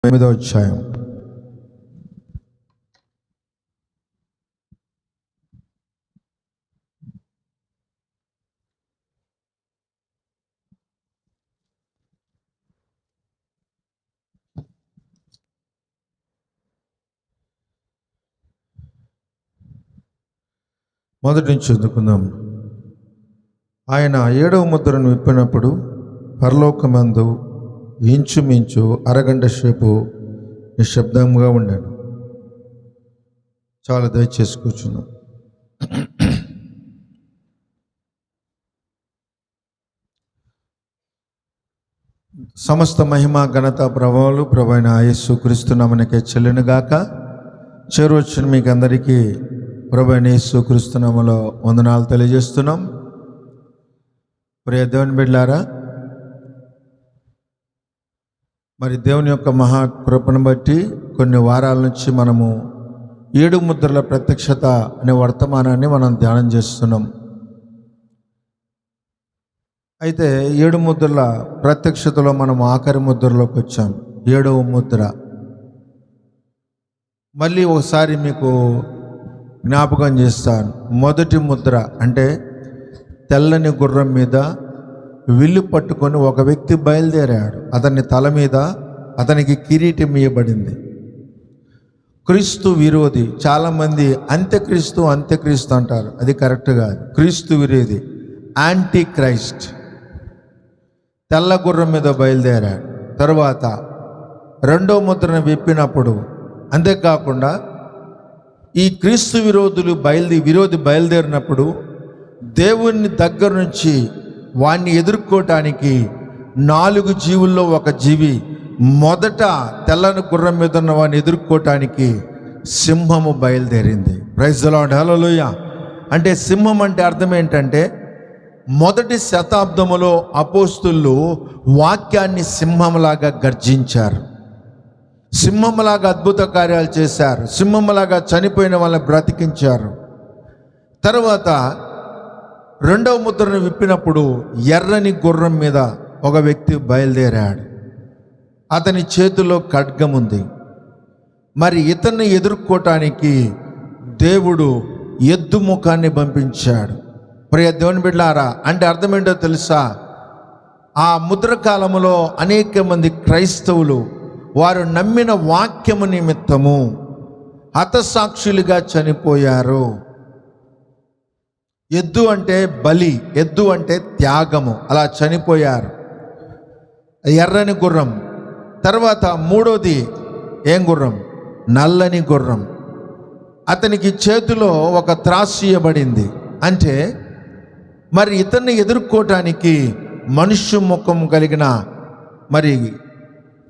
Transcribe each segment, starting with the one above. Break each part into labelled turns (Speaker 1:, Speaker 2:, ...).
Speaker 1: 8వ అధ్యాయం. మొదటి నుంచి చదువుకుందాం. ఆయన 7వ ముద్రను విప్పినప్పుడు పరలోకమందు ఇంచుమించు అరగంట సేపు నిశ్శబ్దంగా ఉండాను. చాలా దయచేసి కూర్చున్నాం. సమస్త మహిమ ఘనత ప్రభావాలు ప్రభువైన యేసుక్రీస్తు నామమునకే చెల్లునుగాక. చేరువచ్చిన మీకు అందరికీ ప్రభువైన యేసుక్రీస్తు నామములో వందనాలు తెలియజేస్తున్నాం. ప్రియ దేవుని బిడ్డలారా, మరి దేవుని యొక్క మహాకృపను బట్టి కొన్ని వారాల నుంచి మనము 7 ముద్రల ప్రత్యక్షత అనే వర్తమానాన్ని మనం ధ్యానం చేస్తున్నాం. అయితే 7 ముద్రల ప్రత్యక్షతలో మనం ఆఖరి ముద్రలోకి వచ్చాం. 7వ ముద్ర మళ్ళీ ఒకసారి మీకు జ్ఞాపకం చేస్తాను. మొదటి ముద్ర అంటే తెల్లని గుర్రం మీద విల్లు పట్టుకొని ఒక వ్యక్తి బయలుదేరాడు. అతని తల మీద అతనికి కిరీటం ఇవ్వబడింది. క్రీస్తు విరోధి. చాలామంది అంత్యక్రీస్తు అంత్యక్రీస్తు అంటారు, అది కరెక్ట్ కాదు. క్రీస్తు విరోధి, యాంటీ క్రైస్ట్, తెల్ల గుర్రం మీద బయలుదేరాడు. తరువాత 2వ ముద్రను విప్పినప్పుడు, అంతేకాకుండా ఈ క్రీస్తు విరోధి బయలుదేరినప్పుడు దేవుని దగ్గర నుంచి వాణ్ణి ఎదుర్కోవటానికి 4 జీవుల్లో ఒక జీవి మొదట తెల్లని గుర్రం మీద ఉన్న వాడిని ఎదుర్కోవటానికి సింహము బయలుదేరింది. ప్రైజ్ ది లార్డ్, హల్లెలూయా. అంటే సింహం అంటే అర్థం ఏంటంటే, మొదటి శతాబ్దములో అపోస్తులు వాక్యాన్ని సింహంలాగా గర్జించారు, సింహంలాగా అద్భుత కార్యాలు చేశారు, సింహంలాగా చనిపోయిన వాళ్ళని బ్రతికించారు. తర్వాత 2వ ముద్రను విప్పినప్పుడు ఎర్రని గుర్రం మీద ఒక వ్యక్తి బయలుదేరాడు. అతని చేతిలో ఖడ్గం ఉంది. మరి ఇతన్ని ఎదుర్కోవటానికి దేవుడు ఎద్దు ముఖాన్ని పంపించాడు. ప్రియ దేవుని బిడ్డలారా, అంటే అర్థం ఏంటో తెలుసా? ఆ ముద్ర కాలములో అనేక మంది క్రైస్తవులు వారు నమ్మిన వాక్యము నిమిత్తము హతసాక్షులుగా చనిపోయారు. ఎద్దు అంటే బలి, ఎద్దు అంటే త్యాగము, అలా చనిపోయారు. ఎర్రని గుర్రం. తర్వాత 3వది ఏం గుర్రం? నల్లని గుర్రం. అతనికి చేతిలో ఒక త్రాసు ఇవ్వబడింది. అంటే మరి ఇతన్ని ఎదుర్కోవటానికి మనుష్య ముఖం కలిగిన మరి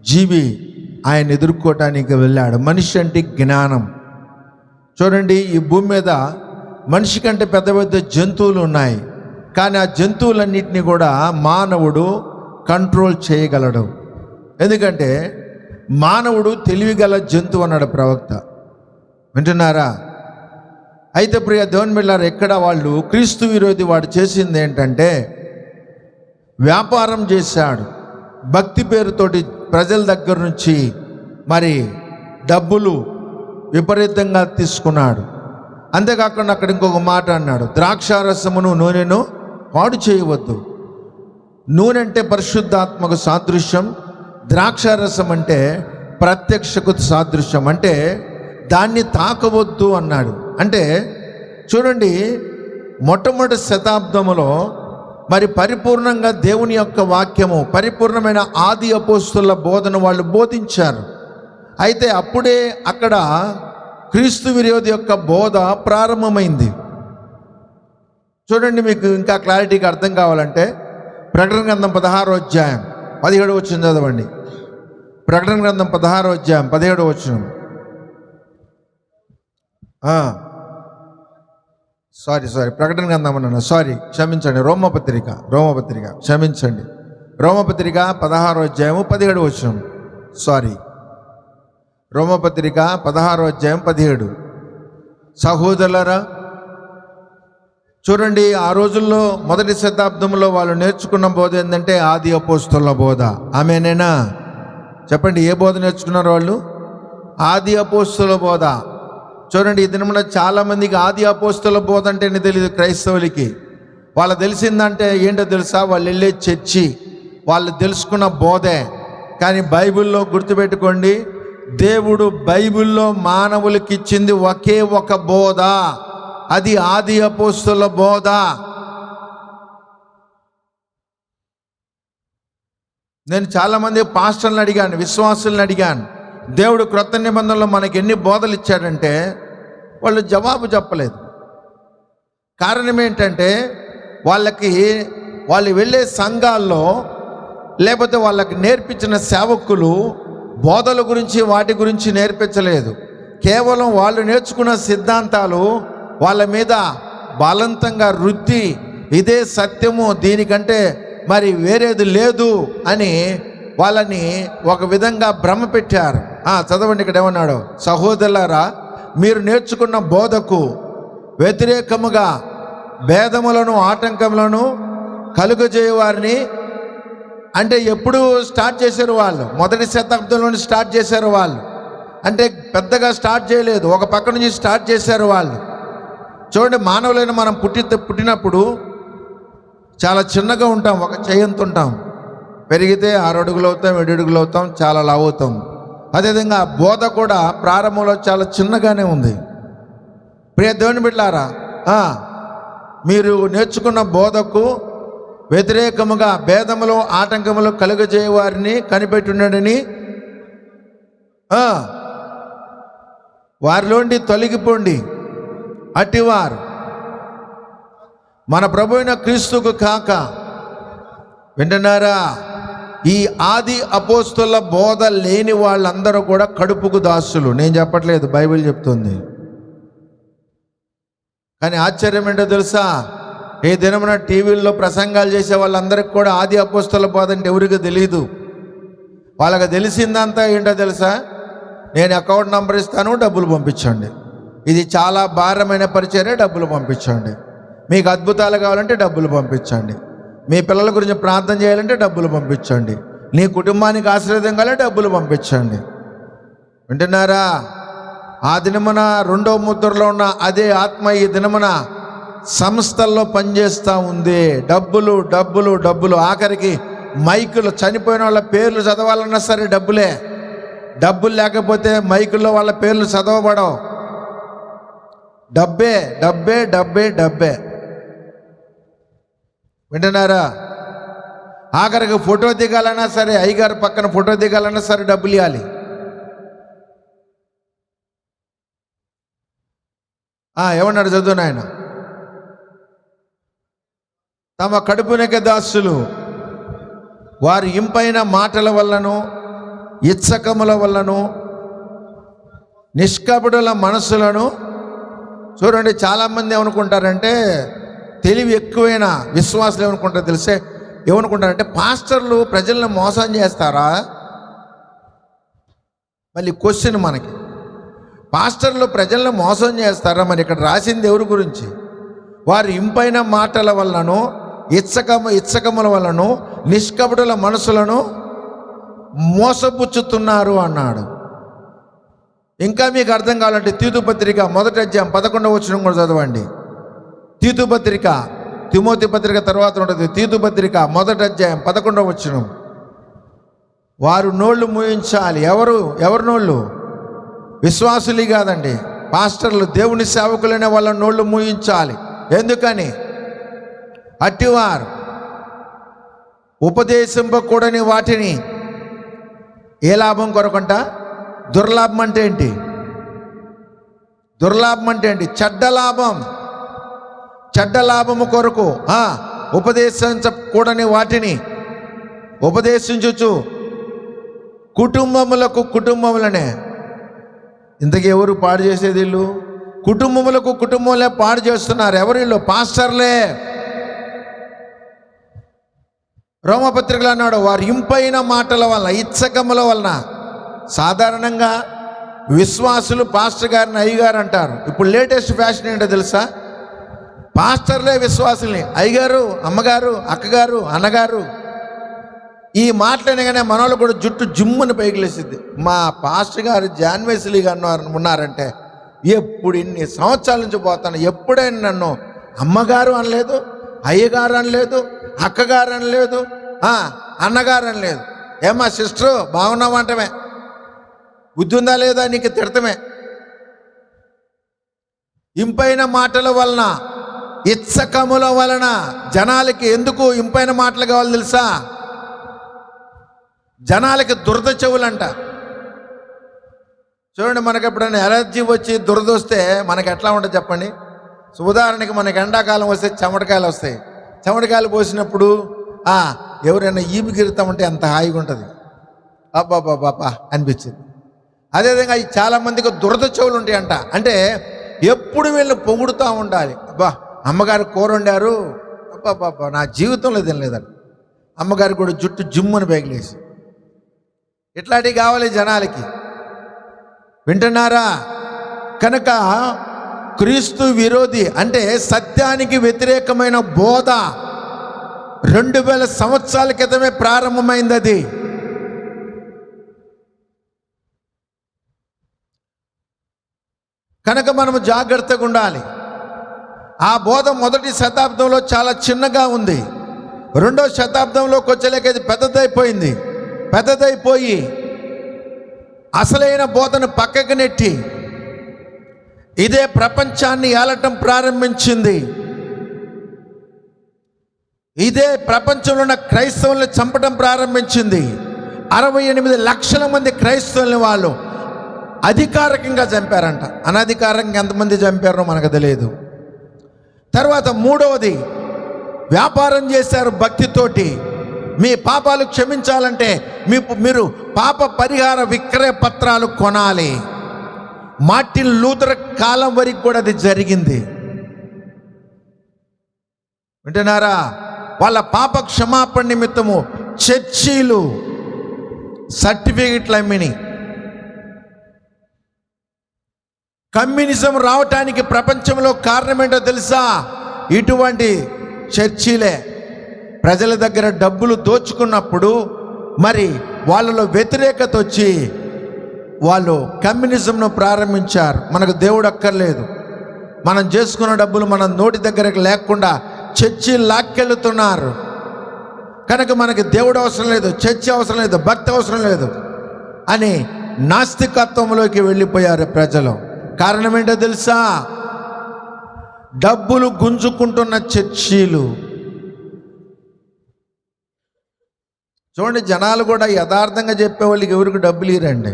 Speaker 1: జీవి ఆయన ఎదుర్కోవటానికి వెళ్ళాడు. మనిషి అంటే జ్ఞానం. చూడండి, ఈ భూమి మీద మనిషి కంటే పెద్ద పెద్ద జంతువులు ఉన్నాయి, కానీ ఆ జంతువులన్నింటినీ కూడా మానవుడు కంట్రోల్ చేయగలడు. ఎందుకంటే మానవుడు తెలివిగల జంతువు అన్నాడు ప్రవక్త. వింటున్నారా? అయితే ప్రియ దేవుని బిడ్డలారా, ఎక్కడ వాళ్ళు క్రీస్తు విరోధి వాడు చేసింది ఏంటంటే, వ్యాపారం చేశాడు. భక్తి పేరుతోటి ప్రజల దగ్గర నుంచి మరి డబ్బులు విపరీతంగా తీసుకున్నాడు. అంతేకాకుండా అక్కడ ఇంకొక మాట అన్నాడు, ద్రాక్షారసమును నూనెను పాడు చేయవద్దు. నూనె అంటే పరిశుద్ధాత్మకు సాదృశ్యం, ద్రాక్షారసం అంటే ప్రత్యక్షకు సాదృశ్యం. అంటే దాన్ని తాకవద్దు అన్నాడు. అంటే చూడండి, మొట్టమొదటి శతాబ్దములో మరి పరిపూర్ణంగా దేవుని యొక్క వాక్యము, పరిపూర్ణమైన ఆది అపోస్తుల బోధన వాళ్ళు బోధించారు. అయితే అప్పుడే అక్కడ క్రీస్తు విరోధి యొక్క బోధ ప్రారంభమైంది. చూడండి, మీకు ఇంకా క్లారిటీగా అర్థం కావాలంటే ప్రకటన గ్రంథం 16వ అధ్యాయం 17వ వచనం చదవండి. ప్రకటన గ్రంథం 16వ అధ్యాయం 17వ వచనం. ప్రకటన గ్రంథం అన్నాను, క్షమించండి. రోమపత్రిక క్షమించండి. రోమపత్రిక 16వ అధ్యాయము 17వ వచనం. రోమపత్రిక 16వ అధ్యాయం 17. సహోదరులారా, చూడండి, ఆ రోజుల్లో మొదటి శతాబ్దంలో వాళ్ళు నేర్చుకున్న బోధ ఏంటంటే ఆది అపోస్తుల బోధ. ఆమేనేనా? చెప్పండి, ఏ బోధ నేర్చుకున్నారు వాళ్ళు? ఆది అపోస్తుల బోధ. చూడండి, ఈ దినమున చాలామందికి ఆది అపోస్తుల బోధ అంటేనే తెలియదు. క్రైస్తవులకి వాళ్ళు తెలిసిందంటే ఏంటో తెలుసా? వాళ్ళు వెళ్ళే చర్చి, వాళ్ళు తెలుసుకున్న బోధే. కానీ బైబిల్లో గుర్తుపెట్టుకోండి, దేవుడు బైబిల్లో మానవులకి ఇచ్చింది ఒకే ఒక బోధ, అది ఆది అపోస్తుల బోధ. నేను చాలామంది పాస్టర్లను అడిగాను, విశ్వాసులను అడిగాను, దేవుడు క్రొత్త నిబంధనలో మనకి ఎన్ని బోధలు ఇచ్చాడంటే వాళ్ళు జవాబు చెప్పలేదు. కారణం ఏంటంటే వాళ్ళు వెళ్ళే సంఘాల్లో లేకపోతే వాళ్ళకి నేర్పించిన సేవకులు బోధల గురించి వాటి గురించి నేర్పించలేదు. కేవలం వాళ్ళు నేర్చుకున్న సిద్ధాంతాలు వాళ్ళ మీద బలవంతంగా రుద్ది, ఇదే సత్యము, దీనికంటే మరి వేరేది లేదు అని వాళ్ళని ఒక విధంగా భ్రమ పెట్టారు. చదవండి, ఇక్కడ ఏమన్నాడు? సహోదరులారా, మీరు నేర్చుకున్న బోధకు వ్యతిరేకముగా భేదములను ఆటంకములను కలుగజేయవారిని, అంటే ఎప్పుడు స్టార్ట్ చేశారు వాళ్ళు? మొదటి శతాబ్దంలోనే స్టార్ట్ చేశారు వాళ్ళు. అంటే పెద్దగా స్టార్ట్ చేయలేదు, ఒక పక్క నుంచి స్టార్ట్ చేశారు వాళ్ళు. చూడండి, మానవులైన మనం పుట్టినప్పుడు చాలా చిన్నగా ఉంటాం, ఒక చెయ్యంత ఉంటాం. పెరిగితే 6 అడుగులు అవుతాం, 7 అడుగులు అవుతాం, చాలా లావు అవుతాం. అదేవిధంగా బోధ కూడా ప్రారంభంలో చాలా చిన్నగానే ఉంది. ప్రియ దేవుని బిడ్డలారా, మీరు నేర్చుకున్న బోధకు వ్యతిరేకముగా భేదములు ఆటంకములు కలుగజేయవారిని కనిపెట్టున్నాడని, వారిలోండి తొలగిపోండి, అట్టివారు మన ప్రభు అయిన క్రీస్తుకు కాక. వింటున్నారా? ఈ ఆది అపోస్తుల బోధ లేని వాళ్ళందరూ కూడా కడుపుకు దాసులు. నేను చెప్పట్లేదు, బైబిల్ చెప్తుంది. కానీ ఆశ్చర్యం ఏంటో తెలుసా? ఈ దినమున టీవీల్లో ప్రసంగాలు చేసే వాళ్ళందరికీ కూడా ఆది అపోస్తుల బోధ అంటే ఎవరికి తెలియదు. వాళ్ళకి తెలిసిందంతా ఏంటో తెలుసా? నేను అకౌంట్ నంబర్ ఇస్తాను, డబ్బులు పంపించండి. ఇది చాలా భారమైన పరిచర్య, డబ్బులు పంపించండి. మీకు అద్భుతాలు కావాలంటే డబ్బులు పంపించండి. మీ పిల్లల గురించి ప్రార్థన చేయాలంటే డబ్బులు పంపించండి. నీ కుటుంబానికి ఆశీర్వాదం కావాలంటే డబ్బులు పంపించండి. వింటున్నారా? ఆ దినమున 2వ ముద్రలో ఉన్న అదే ఆత్మ ఈ దినమున సంస్థల్లో పనిచేస్తూ ఉంది. డబ్బులు డబ్బులు డబ్బులు. ఆఖరికి మైకులు, చనిపోయిన వాళ్ళ పేర్లు చదవాలన్నా సరే డబ్బులే. డబ్బులు లేకపోతే మైకుల్లో వాళ్ళ పేర్లు చదవబడవు. డబ్బే డబ్బే డబ్బే డబ్బే. వింటున్నారా? ఆఖరికి ఫోటో దిగాలన్నా సరే, అయ్యగారు పక్కన ఫోటో దిగాలన్నా సరే డబ్బులు ఇవ్వాలి. ఏమన్నాడు? చదువు నాయన. తమ కడుపునకే దాసులు, వారి ఇంపైన మాటల వల్లను ఇచ్చకముల వల్లను నిష్కపటుల మనసులను. చూడండి, చాలామంది ఏమనుకుంటారంటే, తెలివి ఎక్కువైన విశ్వాసులు ఏమనుకుంటారు తెలిసే? ఏమనుకుంటారంటే పాస్టర్లు ప్రజలను మోసం చేస్తారా? మళ్ళీ క్వశ్చన్ మనకి, పాస్టర్లు ప్రజలను మోసం చేస్తారా? మరి ఇక్కడ రాసింది ఎవరి గురించి? వారి ఇంపైన మాటల వల్లను ఇచ్చకముల వల్లను నిష్కపటుల మనసులను మోసపుచ్చుతున్నారు అన్నాడు. ఇంకా మీకు అర్థం కావాలంటే తీతు పత్రిక 1వ అధ్యాయం 11వ వచనం కూడా చదవండి. తీతు పత్రిక, తిమోతి పత్రిక తర్వాత ఉంటుంది. తీతు పత్రిక 1వ అధ్యాయం 11వ వచనం. వారు నోళ్ళు మూయించాలి. ఎవరు నోళ్ళు? విశ్వాసులు కాదండి, పాస్టర్లు, దేవుని సేవకులైన వాళ్ళ నోళ్ళు మూయించాలి. ఎందుకని? అట్టివారు ఉపదేశింపకూడని వాటిని ఏ లాభం కొరకంట? దుర్లాభం అంటే ఏంటి? దుర్లాభం అంటే ఏంటి? చెడ్డ లాభం. చెడ్డ లాభము కొరకు ఉపదేశించకూడని వాటిని ఉపదేశించుచు కుటుంబములనే. ఇంతకీ ఎవరు పాడు చేసేది? వీళ్ళు కుటుంబములే పాడు చేస్తున్నారు. ఎవరు వీళ్ళు? పాస్టర్లే. రోమపత్రికలు అన్నాడు, వారి ఇంపైన మాటల వలన ఇచ్చకముల వలన. సాధారణంగా విశ్వాసులు పాస్టర్ గారిని అయ్యగారు అంటారు. ఇప్పుడు లేటెస్ట్ ఫ్యాషన్ ఏంటో తెలుసా? పాస్టర్లే విశ్వాసుల్ని అయ్యగారు, అమ్మగారు, అక్కగారు, అన్నగారు. ఈ మాటలనగానే మనోళ్ళు కూడా జుట్టు జుమ్ముని పైకి లేసిద్ది. మా పాస్టర్ గారు జాన్వేస్లీ గారు ఉన్నారంటే ఎప్పుడు ఇన్ని సంవత్సరాల నుంచి పోతాను, ఎప్పుడైనా నన్ను అమ్మగారు అనలేదు, అయ్యగారు అనలేదు, అక్కగారు అనలేదు, అన్నగారు అనలేదు. ఏమా సిస్టరు బాగున్నావంటమే, బుద్ధి ఉందా లేదా నీకు తిడతమే. ఇంపైన మాటల వలన, ఇచ్చకముల వలన జనాలకి ఎందుకు ఇంపైన మాటలు కావాలి తెలుసా? జనాలకి దురద చెవులంట. చూడండి, మనకు ఎప్పుడైనా ఎలర్జీ వచ్చి దురద వస్తే మనకి ఎట్లా ఉంటుంది చెప్పండి. ఉదాహరణకి మనకి ఎండాకాలం వస్తే చెమటకాయలు వస్తాయి. చెమటకాయలు పోసినప్పుడు ఎవరైనా ఈపు గిరుతామంటే ఎంత హాయిగా ఉంటుంది, అబ్బాబాబా అనిపించింది. అదేవిధంగా ఈ చాలామందికి దురద చెవులు ఉంటాయంట. అంటే ఎప్పుడు వీళ్ళు పొగుడుతూ ఉండాలి. అబ్బా అమ్మగారు కూర వండారు, అబ్బాబాబా నా జీవితంలో తినలేదండి. అమ్మగారు కూడా జుట్టు జుమ్ముని బేగలేసి, ఇట్లాంటివి కావాలి జనాలకి. వింటున్నారా? కనుక క్రీస్తు విరోధి అంటే సత్యానికి వ్యతిరేకమైన బోధ 2000 సంవత్సరాల క్రితమే ప్రారంభమైంది. అది కనుక మనము జాగ్రత్తగా ఉండాలి. ఆ బోధ మొదటి శతాబ్దంలో చాలా చిన్నగా ఉంది. 2వ శతాబ్దంలోకి వచ్చేలేక ఇది పెద్దదైపోయి అసలైన బోధను పక్కకు నెట్టి ఇదే ప్రపంచాన్ని ఏలటం ప్రారంభించింది. ఇదే ప్రపంచంలో ఉన్న క్రైస్తవుల్ని చంపడం ప్రారంభించింది. 68 లక్షల మంది క్రైస్తవుల్ని వాళ్ళు అధికారికంగా చంపారంట. అనధికారికంగా ఎంతమంది చంపారో మనకు తెలియదు. తర్వాత 3వది, వ్యాపారం చేశారు భక్తితోటి. మీ పాపాలు క్షమించాలంటే మీరు పాప పరిహార విక్రయ పత్రాలు కొనాలి. మార్టిన్ లూథర్ కాలం వరకు కూడా అది జరిగింది. వింటున్నారా? వాళ్ళ పాప క్షమాపణ నిమిత్తము చర్చీలు సర్టిఫికెట్లు అమ్మిని. కమ్యూనిజం రావటానికి ప్రపంచంలో కారణం ఏంటో తెలుసా? ఇటువంటి చర్చీలే. ప్రజల దగ్గర డబ్బులు దోచుకున్నప్పుడు మరి వాళ్ళలో వ్యతిరేకత వచ్చి వాళ్ళు కమ్యూనిజంను ప్రారంభించారు. మనకు దేవుడు అక్కర్లేదు, మనం చేసుకున్న డబ్బులు మన నోటి దగ్గరకు లేకుండా చర్చి లాక్కెళ్తున్నారు. కనుక మనకి దేవుడు అవసరం లేదు, చర్చి అవసరం లేదు, భక్తి అవసరం లేదు అని నాస్తికత్వంలోకి వెళ్ళిపోయారు ప్రజలు. కారణం ఏంటో తెలుసా? డబ్బులు గుంజుకుంటున్న చర్చీలు. చూడండి, జనాలు కూడా యథార్థంగా చెప్పేవాళ్ళకి ఎవరికి డబ్బులు ఇరండి.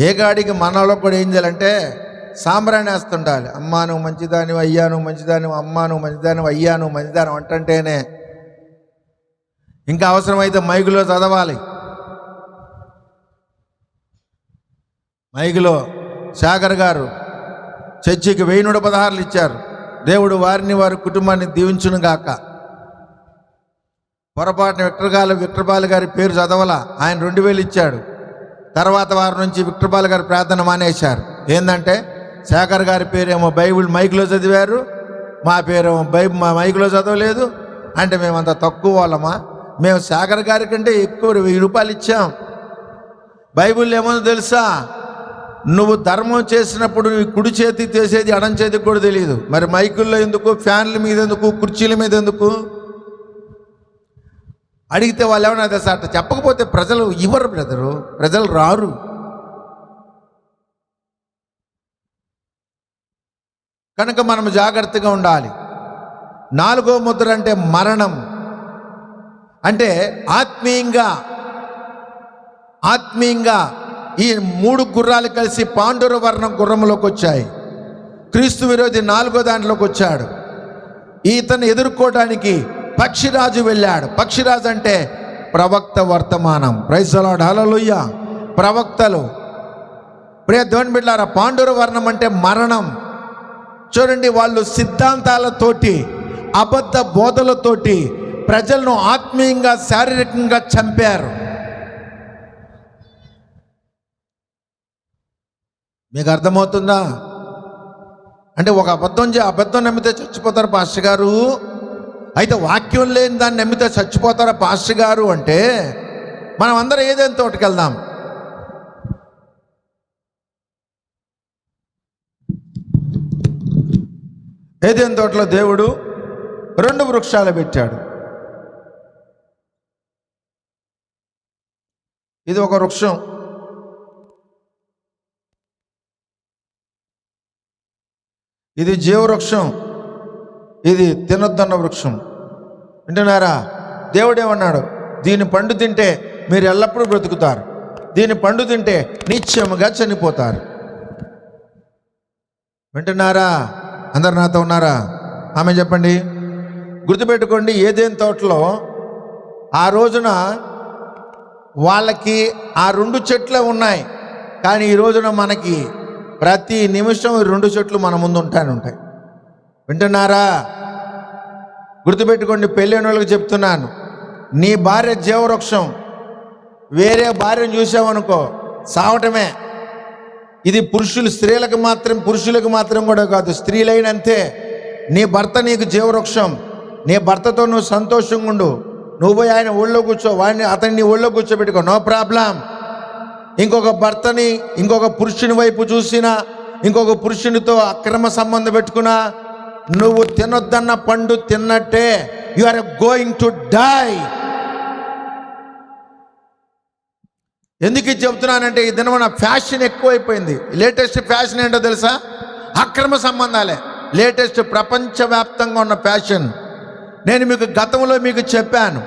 Speaker 1: ఏ గాడికి మనలో కూడా ఏం చేయాలంటే సాంబ్రాణి వేస్తుండాలి. అమ్మా నువ్వు మంచిదానివి, అయ్యా నువ్వు మంచిదానివి, అమ్మా నువ్వు మంచిదానివి, అయ్యా నువ్వు మంచిదానివి అంటంటేనే. ఇంకా అవసరమైతే మైకులో చదవాలి. మైకులో సాగర్ గారు చర్చికి 1116 ఇచ్చారు. దేవుడు వారిని వారి కుటుంబాన్ని దీవించును గాక. పొరపాటున విక్టర్పాల్ గారి పేరు చదవాలా, ఆయన 2000 ఇచ్చాడు. తర్వాత వారి నుంచి విక్టర్పాల్ గారి ప్రార్థన మానేశారు. ఏంటంటే శేఖర్ గారి పేరేమో బైబిల్ మైక్లో చదివారు, మా పేరేమో మా మైక్లో చదవలేదు. అంటే మేమంత తక్కువ వాళ్ళమా? మేము శేఖర్ గారి కంటే ఎక్కువ 1000 రూపాయలు ఇచ్చాం. బైబిల్ ఏమో తెలుసా? నువ్వు ధర్మం చేసినప్పుడు నీ కుడి చేతికి చేసేది ఎడం చేతికి కూడా తెలియదు. మరి మైకుల్లో ఎందుకు, ఫ్యాన్ల మీద ఎందుకు, కుర్చీల మీద ఎందుకు? అడిగితే వాళ్ళు ఏమన్నా తెలుసా? అట్లా చెప్పకపోతే ప్రజలు ఇవ్వరు బ్రదరు, ప్రజలు రారు. కనుక మనం జాగ్రత్తగా ఉండాలి. 4వ ముద్ర అంటే మరణం. అంటే ఆత్మీయంగా ఈ 3 గుర్రాలు కలిసి పాండుర వర్ణం గుర్రంలోకి వచ్చాయి. క్రీస్తు విరోధి 4వ దాంట్లోకి వచ్చాడు. ఈతను ఎదుర్కోవడానికి పక్షిరాజు వెళ్ళాడు. పక్షిరాజు అంటే ప్రవక్త వర్తమానం. ప్రైజ్ ది లార్డ్, హల్లెలూయా. ప్రవక్తలు. ప్రియ దేవుని బిడ్డలారా, పాండుర వర్ణం అంటే మరణం. చూడండి, వాళ్ళు సిద్ధాంతాలతోటి, అబద్ధ బోధలతోటి ప్రజలను ఆత్మీయంగా, శారీరకంగా చంపారు. మీకు అర్థమవుతుందా? అంటే ఒక అబద్ధం నమ్మితే చచ్చిపోతారు పాస్టర్ గారు అయితే వాక్యం లేని దాన్ని నమ్మితే చచ్చిపోతారా పాస్టర్ గారు అంటే, మనం అందరం ఏదైనా తోటకి వెళ్దాం. ఏదైనా తోటలో దేవుడు 2 వృక్షాలు పెట్టాడు. ఇది ఒక వృక్షం, ఇది జీవవృక్షం, ఇది తినొద్దన్న వృక్షం. వింటున్నారా? దేవుడు ఏమన్నాడు? దీని పండు తింటే మీరు ఎల్లప్పుడూ బ్రతుకుతారు, దీని పండు తింటే నిశ్చయముగా చనిపోతారు. వింటున్నారా? అందరు నాతో ఉన్నారా? ఆమె చెప్పండి. గుర్తుపెట్టుకోండి, ఏదైనా తోటలో ఆ రోజున వాళ్ళకి ఆ 2 చెట్లే ఉన్నాయి, కానీ ఈ రోజున మనకి ప్రతి నిమిషం 2 చెట్లు మన ముందు ఉంటాయి. వింటున్నారా? గుర్తుపెట్టుకోండి, పెళ్ళైన వాళ్ళకి చెప్తున్నాను, నీ భార్య జీవవృక్షం, వేరే భార్యను చూసావనుకో సావటమే. ఇది పురుషులకు మాత్రం కూడా కాదు, స్త్రీలైనంతే. నీ భర్త నీకు జీవవృక్షం, నీ భర్తతో నువ్వు సంతోషంగా ఉండు. నువ్వు పోయి ఆయన ఒళ్ళో కూర్చో, అతన్ని నీ ఒళ్ళో కూర్చోబెట్టుకో, నో ప్రాబ్లం. ఇంకొక భర్తని, ఇంకొక పురుషుని వైపు చూసినా, ఇంకొక పురుషునితో అక్రమ సంబంధం పెట్టుకున్నా, నువ్వు తినొద్దన్న పండు తిన్నట్టే. You are going to die. ఎందుకు ఇది చెప్తున్నానంటే, ఈ దినమున ఫ్యాషన్ ఎక్కువైపోయింది. లేటెస్ట్ ఫ్యాషన్ ఏంటో తెలుసా? అక్రమ సంబంధాలే లేటెస్ట్, ప్రపంచవ్యాప్తంగా ఉన్న ఫ్యాషన్. నేను మీకు గతంలో మీకు చెప్పాను,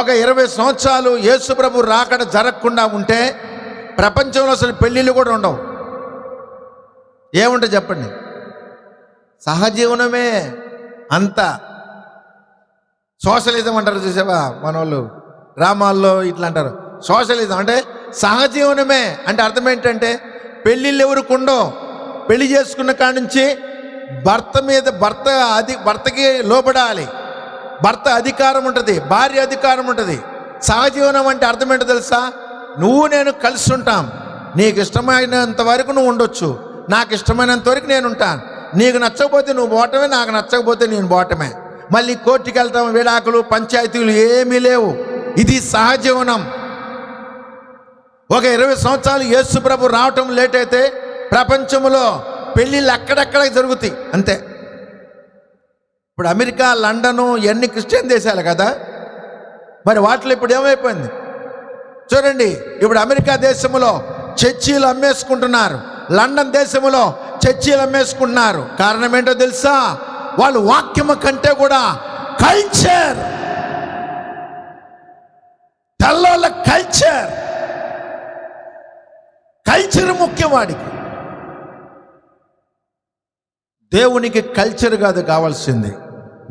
Speaker 1: ఒక 20 సంవత్సరాలు యేసు ప్రభు రాకడ జరగకుండా ఉంటే ప్రపంచంలో అసలు పెళ్ళిళ్ళు కూడా ఉండవు. ఏముంటాయి చెప్పండి? సహజీవనమే అంతా. సోషలిజం అంటారు చూసావా మన వాళ్ళు, గ్రామాల్లో ఇట్లా అంటారు. సోషలిజం అంటే సహజీవనమే. అంటే అర్థం ఏంటంటే, పెళ్ళిళ్ళు ఎవరికి ఉండవు. పెళ్లి చేసుకున్న కాడి నుంచి భర్తకి లోబడాలి. భర్త అధికారం ఉంటుంది, భార్య అధికారం ఉంటుంది. సహజీవనం అంటే అర్థం ఏంటో తెలుసా? నువ్వు నేను కలిసి ఉంటాం. నీకు ఇష్టమైనంత వరకు నువ్వు ఉండొచ్చు, నాకు ఇష్టమైనంత వరకు నేను ఉంటాను. నీకు నచ్చకపోతే నువ్వు పోవటమే, నాకు నచ్చకపోతే నేను పోవటమే. మళ్ళీ కోర్టుకి వెళ్తాం, విడాకులు, పంచాయతీలు ఏమీ లేవు. ఇది సహజీవనం. ఒక 20 సంవత్సరాలు యేసు ప్రభు రావటం లేట్ అయితే ప్రపంచంలో పెళ్ళిళ్ళు అక్కడక్కడ జరుగుతాయి అంతే. ఇప్పుడు అమెరికా, లండను ఇవన్నీ క్రిస్టియన్ దేశాలు కదా, మరి వాటిలో ఇప్పుడు ఏమైపోయింది చూడండి. ఇప్పుడు అమెరికా దేశంలో చర్చీలు అమ్మేసుకుంటున్నారు, లండన్ దేశంలో చర్చీలు అమ్మేసుకుంటున్నారు. కారణం ఏంటో తెలుసా? వాళ్ళు వాక్యము కంటే కూడా కల్చర్, తెల్లోళ్ళ కల్చర్ ముఖ్యం. వాడికి దేవునికి కల్చర్ కాదు కావాల్సింది,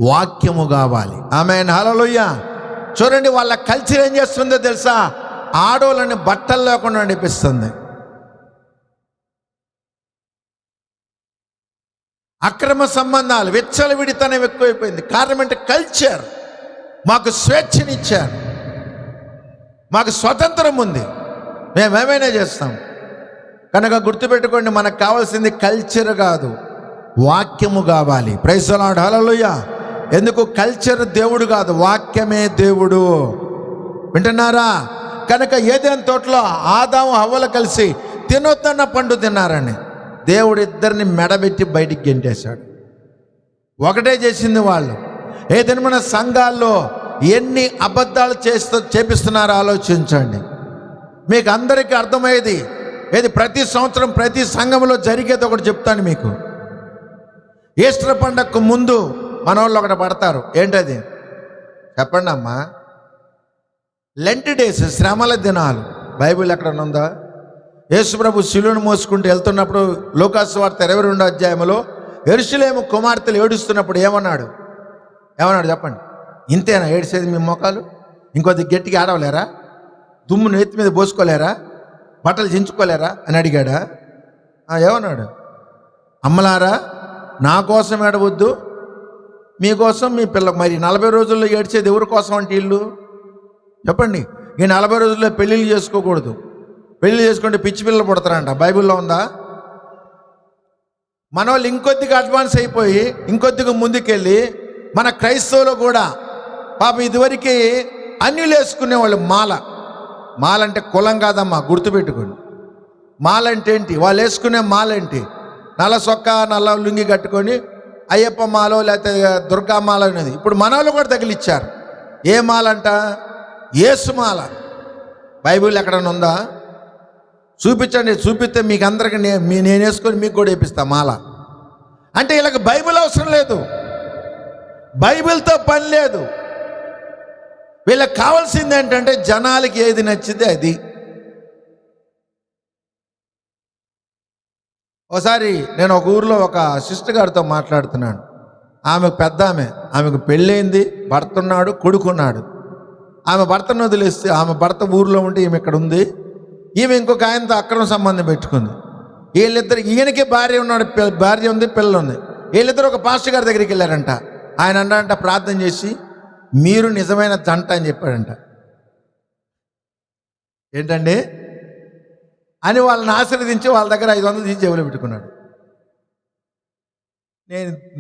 Speaker 1: వాక్యము కావాలి. ఆమేన్, హల్లెలూయా. చూడండి, వాళ్ళ కల్చర్ ఏం చేస్తుందో తెలుసా? ఆడోళ్ళని బట్టలు లేకుండా నడిపిస్తుంది. అక్రమ సంబంధాలు, విచ్చలవిడితనం ఎక్కువైపోయింది. కారణం అంటే కల్చర్. మాకు స్వేచ్ఛనిచ్చారు, మాకు స్వతంత్రం ఉంది, మేమేమైనా చేస్తాం. కనుక గుర్తుపెట్టుకోండి, మనకు కావాల్సింది కల్చర్ కాదు, వాక్యము కావాలి. ప్రైజ్ ది లార్డ్, హల్లెలూయా. ఎందుకు? కల్చర్ దేవుడు కాదు, వాక్యమే దేవుడు. వింటున్నారా? కనుక ఏదైనా తోటలో ఆదాము హవ్వలు కలిసి తినొద్దన్న పండు తిన్నారని దేవుడు ఇద్దరిని మెడబెట్టి బయటికి గెంటేశాడు. ఒకటే చేసింది వాళ్ళు. ఏదైనా మన సంఘాల్లో ఎన్ని అబద్ధాలు చేపిస్తున్నారో ఆలోచించండి. మీకు అందరికీ అర్థమయ్యేది ఏది? ప్రతి సంవత్సరం ప్రతి సంఘంలో జరిగేది ఒకటి చెప్తాను మీకు. ఈస్టర్ పండగకు ముందు మన వాళ్ళు ఒకటి పడతారు. ఏంటది చెప్పండి అమ్మా? లెంట్ డేస్, శ్రమల దినాలు. బైబిల్ ఎక్కడ ఉందా? యేసు ప్రభు శిలువను మోసుకుంటూ వెళ్తున్నప్పుడు లూకాసు వార్త 22వ అధ్యాయంలో యెరూషలేము కుమార్తెలు ఏడుస్తున్నప్పుడు ఏమన్నాడు చెప్పండి? ఇంతేనా ఏడ్చేది మీ మొఖాలు? ఇంకొద్ది గట్టిగా ఆడవలేరా? దుమ్ము నెత్తి మీద పోసుకోలేరా? బట్టలు చించుకోలేరా అని అడిగాడా? ఏమన్నాడు? అమ్మలారా, నా కోసం ఏడవద్దు, మీకోసం మీ పిల్లలు. మరి 40 రోజుల్లో ఏడ్చేది ఎవరి కోసం అంటే ఇల్లు చెప్పండి. ఈ 40 రోజుల్లో పెళ్ళిళ్ళు చేసుకోకూడదు. పెళ్ళి చేసుకుంటే పిచ్చి పిల్లలు పుడతారంట. బైబిల్లో ఉందా? మన వాళ్ళు ఇంకొద్దిగా అడ్వాన్స్ అయిపోయి ఇంకొద్దిగా ముందుకెళ్ళి మన క్రైస్తవులు కూడా పాపం ఇదివరకు అన్యులు వేసుకునేవాళ్ళు మాల అంటే కులం కాదమ్మా, గుర్తుపెట్టుకోండి. మాల అంటే ఏంటి? వాళ్ళు వేసుకునే మాల ఏంటి? నల్ల సొక్క నల్ల లుంగి కట్టుకొని అయ్యప్ప మాలో లేకపోతే దుర్గా మాల అనేది ఇప్పుడు మనోళ్ళు కూడా తగిలిచ్చారు. ఏ మాల అంట? యేసు మాల. బైబిల్ ఎక్కడన్నా ఉందా? చూపించండి. చూపిస్తే మీకు అందరికి నేను వేసుకొని మీకు కూడా వేపిస్తా మాల. అంటే వీళ్ళకి బైబిల్ అవసరం లేదు, బైబిల్తో పని లేదు. వీళ్ళకి కావాల్సింది ఏంటంటే జనాలకి ఏది నచ్చింది అది. ఒకసారి నేను ఒక ఊరిలో ఒక సిస్టర్ గారితో మాట్లాడుతున్నాను. ఆమెకు పెద్ద ఆమెకు పెళ్ళైంది, భర్త ఉన్నాడు, కొడుకున్నాడు. ఆమె భర్తను వదిలేస్తే, ఆమె భర్త ఊరిలో ఉంటే ఈమె ఇక్కడ ఉంది. ఈమె ఇంకొక ఆయనతో అక్రమ సంబంధం పెట్టుకుంది. వీళ్ళిద్దరు, ఈయనకి భార్య ఉన్నాడు, భార్య ఉంది, పిల్లలు ఉంది. వీళ్ళిద్దరు ఒక పాస్టర్ గారి దగ్గరికి వెళ్ళారంట. ఆయన అన్నాడంట, ప్రార్థన చేసి మీరు నిజమైన జంట అని చెప్పాడంట. ఏంటండి అని వాళ్ళని ఆశీర్వదించి వాళ్ళ దగ్గర 500 తీసి జేబులో పెట్టుకున్నాడు.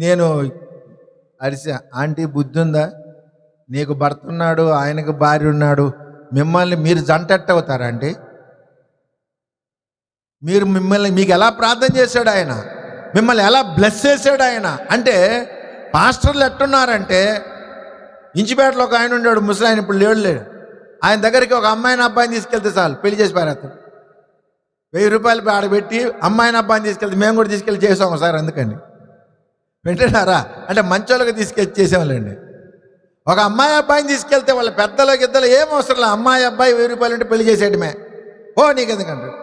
Speaker 1: నేను అరిసా, ఆంటీ బుద్ధి ఉందా? నీకు భర్త ఉన్నాడు, ఆయనకు భార్య ఉన్నాడు, మీరు జంట ఎట్ట అవుతారా అండి? మీకు ఎలా ప్రార్థన చేశాడు ఆయన, మిమ్మల్ని ఎలా బ్లెస్ చేశాడు ఆయన. అంటే పాస్టర్లు ఎట్టున్నారంటే, ఇంచిపేటలో ఒక ఆయన ఉండాడు, ముసలాయన, ఇప్పుడు లేడు. ఆయన దగ్గరికి ఒక అమ్మాయిని అబ్బాయిని తీసుకెళ్తే చాలు, పెళ్లి చేసి పారేస్తాడు. 1000 రూపాయలు ఆడబెట్టి అమ్మాయిని అబ్బాయిని తీసుకెళ్తే మేము కూడా తీసుకెళ్ళి చేసాం సార్. అందుకని వింటున్నారా? అంటే మంచోళ్ళకి తీసుకెళ్ళి చేసేవాళ్ళండి. ఒక అమ్మాయి అబ్బాయిని తీసుకెళ్తే వాళ్ళ పెద్దలకి ఇద్దరు ఏం అవసరం లేదు, అమ్మాయి అబ్బాయి 1000 రూపాయలు ఉంటే పెళ్లి చేసేయడమే. నీకు ఎందుకంటాడు.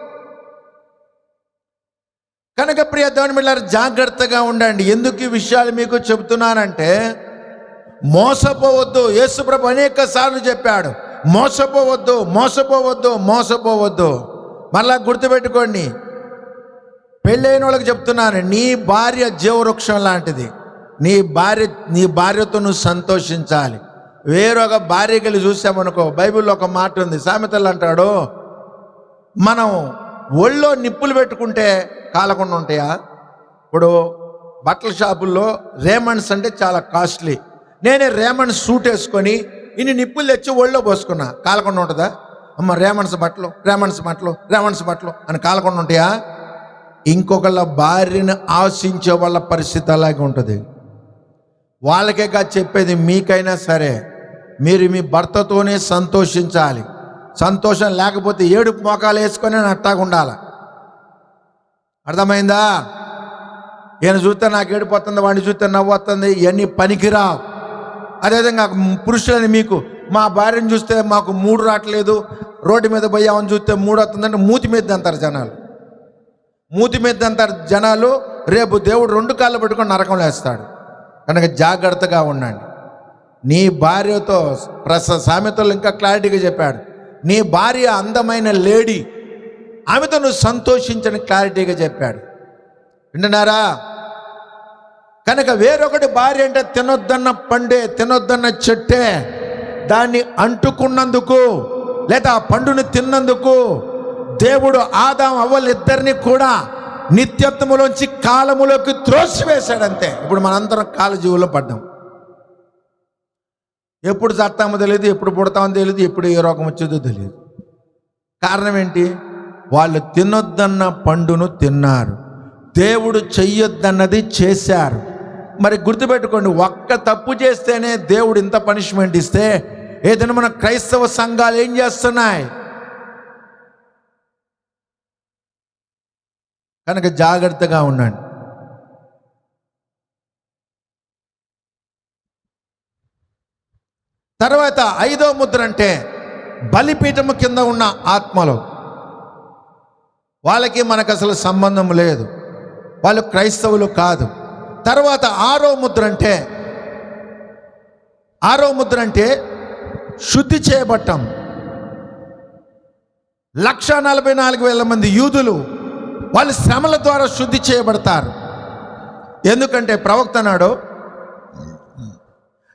Speaker 1: కనుక ప్రియ దేవుని బిడ్డలారా, జాగ్రత్తగా ఉండండి. ఎందుకు ఈ విషయాలు మీకు చెబుతున్నానంటే, మోసపోవద్దు. యేసుప్రభు అనేక సార్లు చెప్పాడు, మోసపోవద్దు, మోసపోవద్దు, మోసపోవద్దు. మళ్ళా గుర్తుపెట్టుకోండి, పెళ్ళైన వాళ్ళకి చెప్తున్నాను, నీ భార్య జీవవృక్షం లాంటిది. నీ భార్యతో నువ్వు సంతోషించాలి. వేరొక భార్యకి చూసామనుకో, బైబిల్లో ఒక మాట ఉంది, సామెతలు అంటాడు, మనం ఒళ్ళో నిప్పులు పెట్టుకుంటే కాలకుండా ఉంటాయా? ఇప్పుడు బట్టల షాపుల్లో రేమండ్స్ అంటే చాలా కాస్ట్లీ. నేనే రేమండ్స్ సూట్ వేసుకొని ఇన్ని నిప్పులు తెచ్చి ఒళ్ళో పోసుకున్నా, కాలకుండా ఉంటుందా? అమ్మ రేమండ్స్ బట్టలు అని కాలకుండా ఉంటాయా? ఇంకొకళ్ళ భార్యను ఆశించే వాళ్ళ పరిస్థితి అలాగే ఉంటుంది. వాళ్ళకే కాదు చెప్పేది, మీకైనా సరే మీరు మీ భర్తతోనే సంతోషించాలి. సంతోషం లేకపోతే ఏడుపు మోకాలు వేసుకొని అట్టాగా ఉండాలి. అర్థమైందా? ఈయన చూస్తే నాకు ఏడుపు వస్తుంది, వాడిని చూస్తే నవ్వు వస్తుంది, ఇవన్నీ పనికిరావు. అదేవిధంగా పురుషులని, మీకు మా భార్యను చూస్తే మాకు 3 రావట్లేదు, రోడ్డు మీద పోయామని చూస్తే 3 వస్తుందంటే మూతి మీద అంటారు జనాలు. మూతి మీద అంటారు జనాలు. రేపు దేవుడు 2 కాళ్ళు పట్టుకొని నరకం వేస్తాడు. కనుక జాగ్రత్తగా ఉండండి. నీ భార్యతో సామెతలు ఇంకా క్లారిటీగా చెప్పాడు, నీ భార్య అందమైన లేడీ, ఆమెతో నువ్వు సంతోషించని క్లారిటీగా చెప్పాడు. వింటున్నారా? కనుక వేరొకటి భార్య అంటే తినొద్దన్న పండే, తినొద్దన్న చెట్టే, దాన్ని అంటుకున్నందుకు లేదా ఆ పండుని తిన్నందుకు దేవుడు ఆదాం అవ్వలిద్దరిని కూడా నిత్యత్వములోంచి కాలములోకి త్రోసివేశాడంతే. ఇప్పుడు మనందరం కాలజీవులో పడ్డాం. ఎప్పుడు చస్తామో తెలియదు, ఎప్పుడు పుడతామో తెలియదు, ఎప్పుడు ఏ రోగం వచ్చేదో తెలియదు. కారణం ఏంటి? వాళ్ళు తినొద్దన్న పండును తిన్నారు, దేవుడు చెయ్యొద్దన్నది చేశారు. మరి గుర్తుపెట్టుకోండి, ఒక్క తప్పు చేస్తేనే దేవుడు ఇంత పనిష్మెంట్ ఇస్తే, ఏదైనా మన క్రైస్తవ సంఘాలు ఏం చేస్తున్నాయి? కనుక జాగ్రత్తగా ఉండండి. తర్వాత 5వ ముద్ర అంటే బలిపీఠము కింద ఉన్న ఆత్మలు. వాళ్ళకి మనకు అసలు సంబంధం లేదు, వాళ్ళు క్రైస్తవులు కాదు. తర్వాత 6వ ముద్ర అంటే శుద్ధి చేయబట్టం. 1,44,000 మంది యూదులు వాళ్ళు శ్రమల ద్వారా శుద్ధి చేయబడతారు. ఎందుకంటే ప్రవక్త అన్నాడు,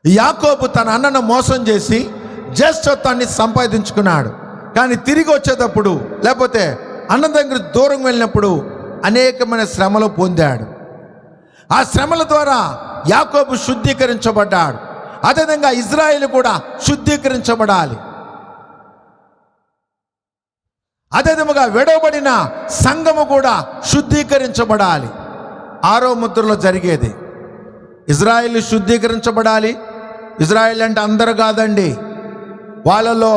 Speaker 1: యాకోబు తన అన్నను మోసం చేసి జ్యేష్ఠత్వాన్ని సంపాదించుకున్నాడు, కానీ తిరిగి వచ్చేటప్పుడు లేకపోతే అన్న దగ్గర దూరం వెళ్ళినప్పుడు అనేకమైన శ్రమలు పొందాడు. ఆ శ్రమల ద్వారా యాకోబు శుద్ధీకరించబడ్డాడు. అదేవిధంగా ఇజ్రాయేలు కూడా శుద్ధీకరించబడాలి. అదేవిధంగా విడవబడిన సంఘము కూడా శుద్ధీకరించబడాలి. 6వ ముద్రలో జరిగేది. ఇజ్రాయేలు శుద్ధీకరించబడాలి. ఇజ్రాయేల్ అంటే అందరూ కాదండి, వాళ్ళలో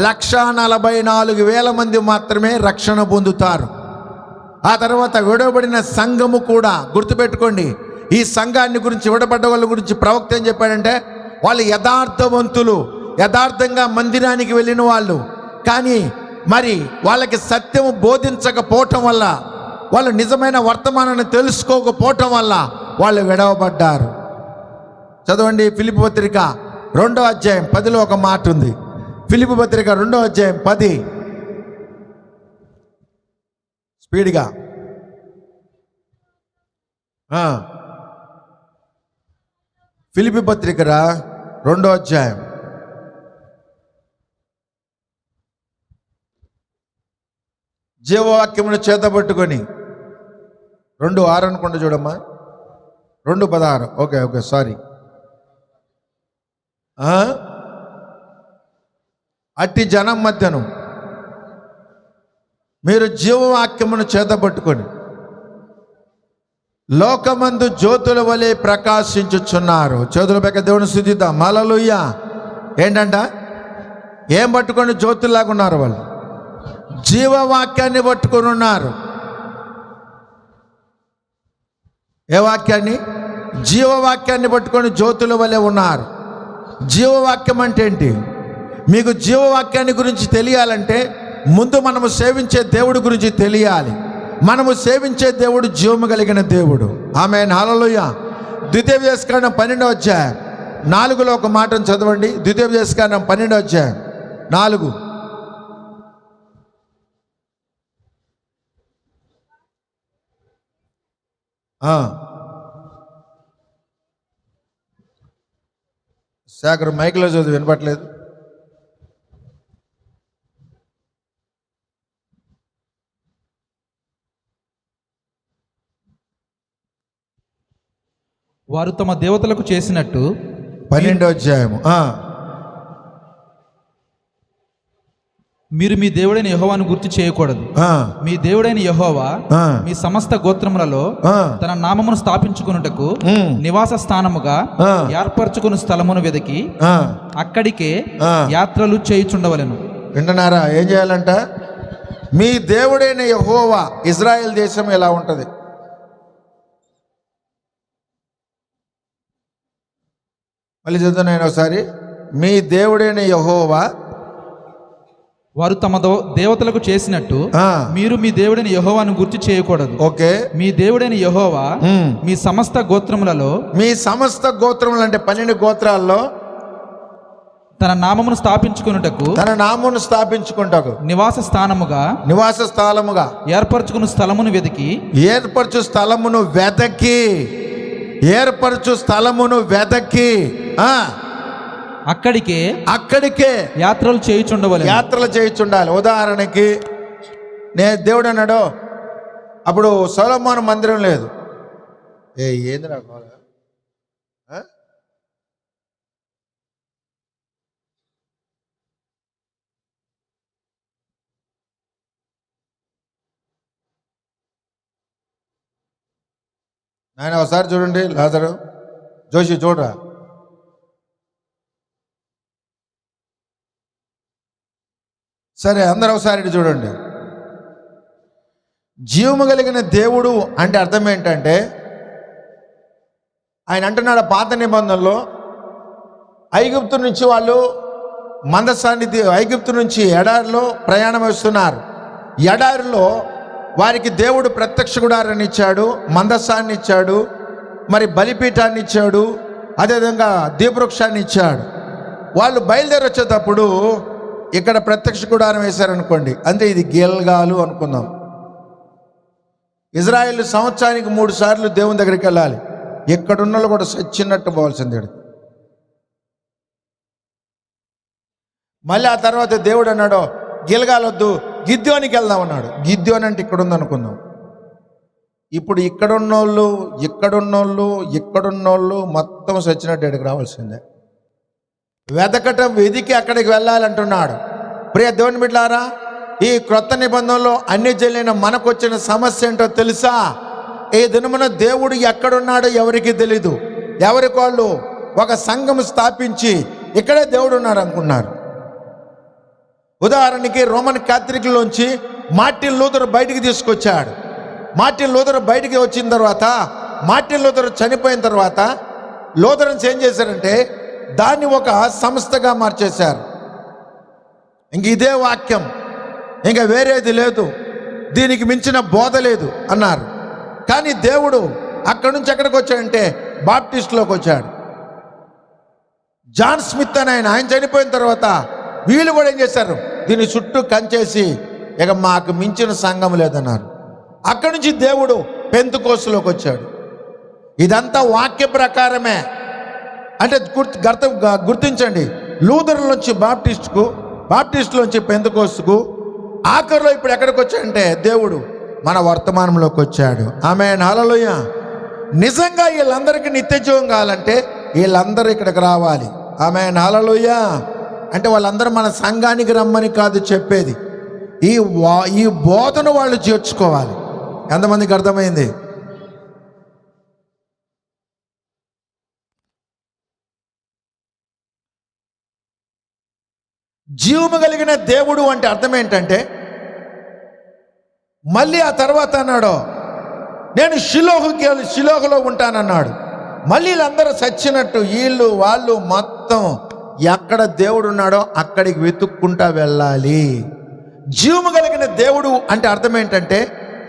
Speaker 1: 1,44,000 మంది మాత్రమే రక్షణ పొందుతారు. ఆ తర్వాత విడవబడిన సంఘము కూడా, గుర్తుపెట్టుకోండి, ఈ సంఘాన్ని గురించి, విడబడ్డ వాళ్ళ గురించి ప్రవక్త ఏం చెప్పాడంటే, వాళ్ళు యథార్థవంతులు, యథార్థంగా మందిరానికి వెళ్ళిన వాళ్ళు, కానీ మరి వాళ్ళకి సత్యము బోధించకపోవటం వల్ల, వాళ్ళు నిజమైన వర్తమానాన్ని తెలుసుకోకపోవటం వల్ల వాళ్ళు విడవబడ్డారు. చదవండి, ఫిలిప్పీ పత్రిక 2వ అధ్యాయం 10లో ఒక మాట ఉంది. ఫిలిప్పీ పత్రిక 2వ అధ్యాయం 10, స్పీడ్గా. ఫిలిప్పీ పత్రిక 2వ అధ్యాయం జీవవాక్యమును చేతబట్టుకొని 2:6 అనుకుంటా చూడమ్మా, 2:16. Okay sorry. అట్టి జనం మధ్యను మీరు జీవవాక్యమును చేతబట్టుకొని లోకమందు జ్యోతుల వలె ప్రకాశించుచున్నారు. చేతుల పైకి దేవుని స్తుతిద్దాం. హల్లెలూయా. ఏంటంట? ఏం పట్టుకొని జ్యోతుల్లాగా ఉన్నారు? వాళ్ళు జీవవాక్యాన్ని పట్టుకొని ఉన్నారు. ఏ వాక్యాన్ని? జీవవాక్యాన్ని పట్టుకొని జ్యోతుల వలె ఉన్నారు. జీవవాక్యం అంటే ఏంటి? మీకు జీవవాక్యాన్ని గురించి తెలియాలంటే ముందు మనము సేవించే దేవుడి గురించి తెలియాలి. మనము సేవించే దేవుడు జీవము కలిగిన దేవుడు. ఆమేన్, హల్లెలూయా. ద్వితీయోపదేశకాండం 12వ అధ్యాయం 4లో ఒక మాటను చదవండి. ద్వితీయోపదేశకాండం 12వ అధ్యాయం 4. శేఖర్ మైక్లో చదువు, వినపట్లేదు.
Speaker 2: వారు తమ దేవతలకు చేసినట్టు
Speaker 1: 12వ అధ్యాయము
Speaker 2: మీరు మీ దేవుడైన యెహోవాను గుర్తు చేయకూడదు. మీ దేవుడైన యెహోవా మీ సమస్త గోత్రములలో తన నామమును స్థాపించుకొనుటకు నివాస స్థానముగా ఏర్పరచుకుని స్థలమును వెతికి అక్కడికే యాత్రలు చేయుచుండవలెను.
Speaker 1: వింటున్నారా? ఏం చేయాలంట? మీ దేవుడైన యెహోవా. ఇజ్రాయెల్ దేశం ఎలా ఉంటుంది? మళ్ళీ చదువుతున్నాను ఒకసారి. మీ దేవుడైన యెహోవా
Speaker 2: వారు తమ దేవతలకు చేసినట్టు మీరు మీ దేవుడైన యెహోవాను గుర్తు చేయకూడదు.
Speaker 1: ఓకే.
Speaker 2: మీ దేవుడైన యెహోవా మీ సమస్త గోత్రములలో,
Speaker 1: మీ సమస్త గోత్రములు అంటే 12 గోత్రాల్లో
Speaker 2: తన నామమును స్థాపించుకొనుటకు,
Speaker 1: తన నామమును స్థాపించుకుంటకు
Speaker 2: నివాస స్థానముగా
Speaker 1: ఏర్పరచు స్థలమును వెదకి అక్కడికే
Speaker 2: యాత్రలు
Speaker 1: చేయుచుండాలి. ఉదాహరణకి దేవుడు అన్నాడు, అప్పుడు సొలొమోను మందిరం లేదు. ఏంది నాకు ఆయన ఒకసారి చూడండి. లాజరు జోషి చూడరా. సరే, అందరూ ఒకసారి చూడండి. జీవము కలిగిన దేవుడు అంటే అర్థం ఏంటంటే, ఆయన అంటున్నాడు పాత నిబంధనలో ఐగుప్తు నుంచి వాళ్ళు మందసాన్ని, ఐగుప్తు నుంచి ఎడారిలో ప్రయాణం వేస్తున్నారు. ఎడారిలో వారికి దేవుడు ప్రత్యక్ష గుడారాన్ని ఇచ్చాడు, మందసాన్ని ఇచ్చాడు, మరి బలిపీఠాన్ని ఇచ్చాడు, అదేవిధంగా దీపవృక్షాన్ని ఇచ్చాడు. వాళ్ళు బయలుదేరి వచ్చేటప్పుడు ఇక్కడ ప్రత్యక్ష గుడారం వేశారనుకోండి, అంటే ఇది గిల్గాలు అనుకుందాం. ఇజ్రాయేల్ సంవత్సరానికి 3 సార్లు దేవుని దగ్గరికి వెళ్ళాలి. ఎక్కడున్న వాళ్ళు కూడా సచ్చినట్టు పోవాల్సిందే. మళ్ళీ ఆ తర్వాత దేవుడు అన్నాడు, గిల్గాల్ వద్దు, గిద్యోనికి వెళ్దాం అన్నాడు. గిద్యోన్ అంటే ఇక్కడ ఉంది అనుకుందాం. ఇప్పుడు ఇక్కడున్నోళ్ళు మొత్తం సచ్చినట్టు ఇక్కడికి రావాల్సిందే. వెతికి అక్కడికి వెళ్ళాలంటున్నాడు. ప్రియ దేవుని బిడ్డలారా, ఈ క్రొత్త నిబంధనలో అన్ని జల్లిన మనకు వచ్చిన సమస్య ఏంటో తెలుసా? ఈ దినమున దేవుడు ఎక్కడున్నాడో ఎవరికి తెలీదు. ఎవరికి వాళ్ళు ఒక సంఘం స్థాపించి ఇక్కడే దేవుడు ఉన్నాడు అనుకున్నారు. ఉదాహరణకి రోమన్ క్యాథలిక్లోంచి మార్టిన్ లూథర్ బయటికి తీసుకొచ్చాడు. మార్టిన్ లూథర్ బయటికి వచ్చిన తర్వాత, మార్టిన్ లూథర్ చనిపోయిన తర్వాత లూథరన్స్ ఏం చేశారంటే దాన్ని ఒక సంస్థగా మార్చేశారు. ఇంక ఇదే వాక్యం, ఇంకా వేరేది లేదు, దీనికి మించిన బోధ లేదు అన్నారు. కానీ దేవుడు అక్కడి నుంచి ఎక్కడికి వచ్చాడంటే బాప్టిస్ట్లోకి వచ్చాడు. జాన్ స్మిత్ అని ఆయన చనిపోయిన తర్వాత వీళ్ళు కూడా ఏం చేశారు, దీని చుట్టూ కంచేసి ఇక మాకు మించిన సంఘం లేదన్నారు. అక్కడి నుంచి దేవుడు పెంతెకోస్తులోకి వచ్చాడు. ఇదంతా వాక్య ప్రకారమే. అంటే గుర్తించండి, లూథర్లోంచి బాప్టిస్టులోంచి పెంతెకోస్తుకు, ఆఖరిలో ఇప్పుడు ఎక్కడికి వచ్చాడంటే దేవుడు మన వర్తమానంలోకి వచ్చాడు. ఆమేన్, హల్లెలూయా. నిజంగా వీళ్ళందరికీ నిత్యజీవం కావాలంటే వీళ్ళందరూ ఇక్కడికి రావాలి. ఆమేన్, హల్లెలూయా. అంటే వాళ్ళందరూ మన సంఘానికి రమ్మని కాదు చెప్పేది, ఈ బోధను వాళ్ళు చేర్చుకోవాలి. ఎంతమందికి అర్థమైంది? జీవము కలిగిన దేవుడు అంటే అర్థం ఏంటంటే, మళ్ళీ ఆ తర్వాత అన్నాడు నేను షిలోహులో ఉంటానన్నాడు. మళ్ళీ వీళ్ళందరూ చచ్చినట్టు వాళ్ళు మొత్తం ఎక్కడ దేవుడు ఉన్నాడో అక్కడికి వెతుక్కుంటా వెళ్ళాలి. జీవము కలిగిన దేవుడు అంటే అర్థం ఏంటంటే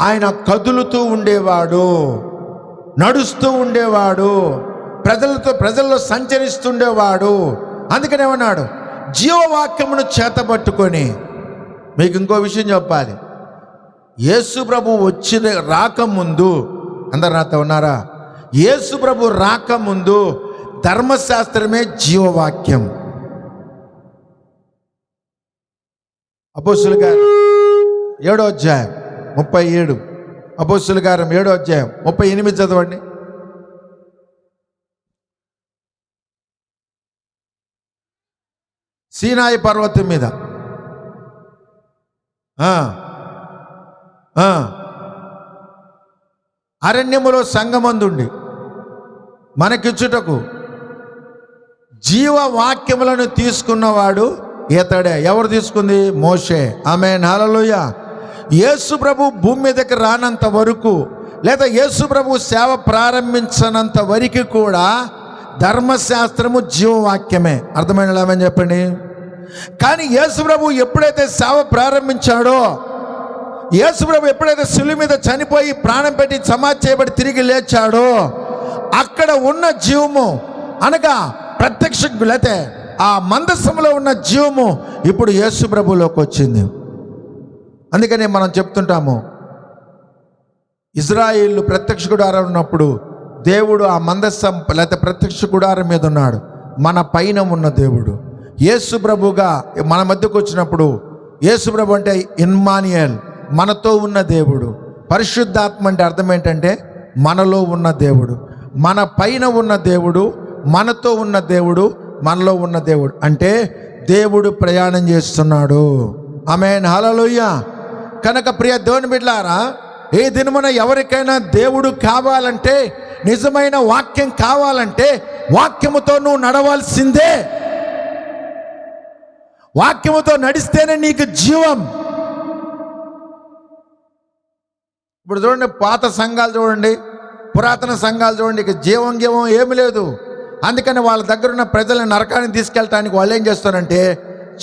Speaker 1: ఆయన కదులుతూ ఉండేవాడు, నడుస్తూ ఉండేవాడు, ప్రజల్లో సంచరిస్తుండేవాడు. అందుకనే ఏమన్నాడు, జీవవాక్యమును చేతబట్టుకొని. మీకు ఇంకో విషయం చెప్పాలి, యేసు ప్రభు రాకముందు, అందరు నాతో ఉన్నారా? యేసు ప్రభు రాకముందు ధర్మశాస్త్రమే జీవవాక్యం. అపోస్తుల గారు 7వ అధ్యాయం 37, అపోస్తుల గారు 7వ అధ్యాయం 38 చదవండి. సీనాయి పర్వతం మీద అరణ్యములో సంగమందుండి మనకిచ్చుటకు జీవవాక్యములను తీసుకున్నవాడు ఇతడే. ఎవరు తీసుకుంది? మోషే. ఆమేన్, హల్లెలూయా. యేసు ప్రభు భూమి మీదకి రానంత వరకు, లేదా యేసు ప్రభు సేవ ప్రారంభించనంత వరకు కూడా ధర్మశాస్త్రము జీవవాక్యమే. అర్థమైనలామని చెప్పండి. కానీ యేసు ప్రభు ఎప్పుడైతే సేవ ప్రారంభించాడో, యేసు ప్రభు ఎప్పుడైతే శిలువ మీద చనిపోయి ప్రాణం పెట్టి సమాధి చేయబడి తిరిగి లేచాడో, అక్కడ ఉన్న జీవము అనగా ప్రత్యక్ష, లేతే ఆ మందసంలో ఉన్న జీవము ఇప్పుడు యేసు ప్రభులోకి వచ్చింది. అందుకనే మనం చెప్తుంటాము, ఇజ్రాయేలు ప్రత్యక్ష గుడారం ఉన్నప్పుడు దేవుడు ఆ మందసం లేకపోతే ప్రత్యక్ష గుడారం మీద ఉన్నాడు. మన పైన ఉన్న దేవుడు యేసు ప్రభుగా మన మధ్యకు వచ్చినప్పుడు, యేసు ప్రభు అంటే ఇమ్మానుయేల్, మనతో ఉన్న దేవుడు. పరిశుద్ధాత్మ అంటే అర్థం ఏంటంటే మనలో ఉన్న దేవుడు. మన పైన ఉన్న దేవుడు, మనతో ఉన్న దేవుడు, మనలో ఉన్న దేవుడు. అంటే దేవుడు ప్రయాణం చేస్తున్నాడు. ఆమేన్, హల్లెలూయా. కనుక ప్రియ దేవుని బిడ్డలారా, ఏ దినమున ఎవరికైనా దేవుడు కావాలంటే, నిజమైన వాక్యం కావాలంటే వాక్యముతో నువ్వు నడవాల్సిందే. వాక్యముతో నడిస్తేనే నీకు జీవం. ఇప్పుడు చూడండి, పాత సంఘాలు చూడండి, పురాతన సంఘాలు చూడండి, ఇక జీవం ఏమి లేదు. అందుకని వాళ్ళ దగ్గర ఉన్న ప్రజలను నరకానికి తీసుకెళ్ళటానికి వాళ్ళు ఏం చేస్తారంటే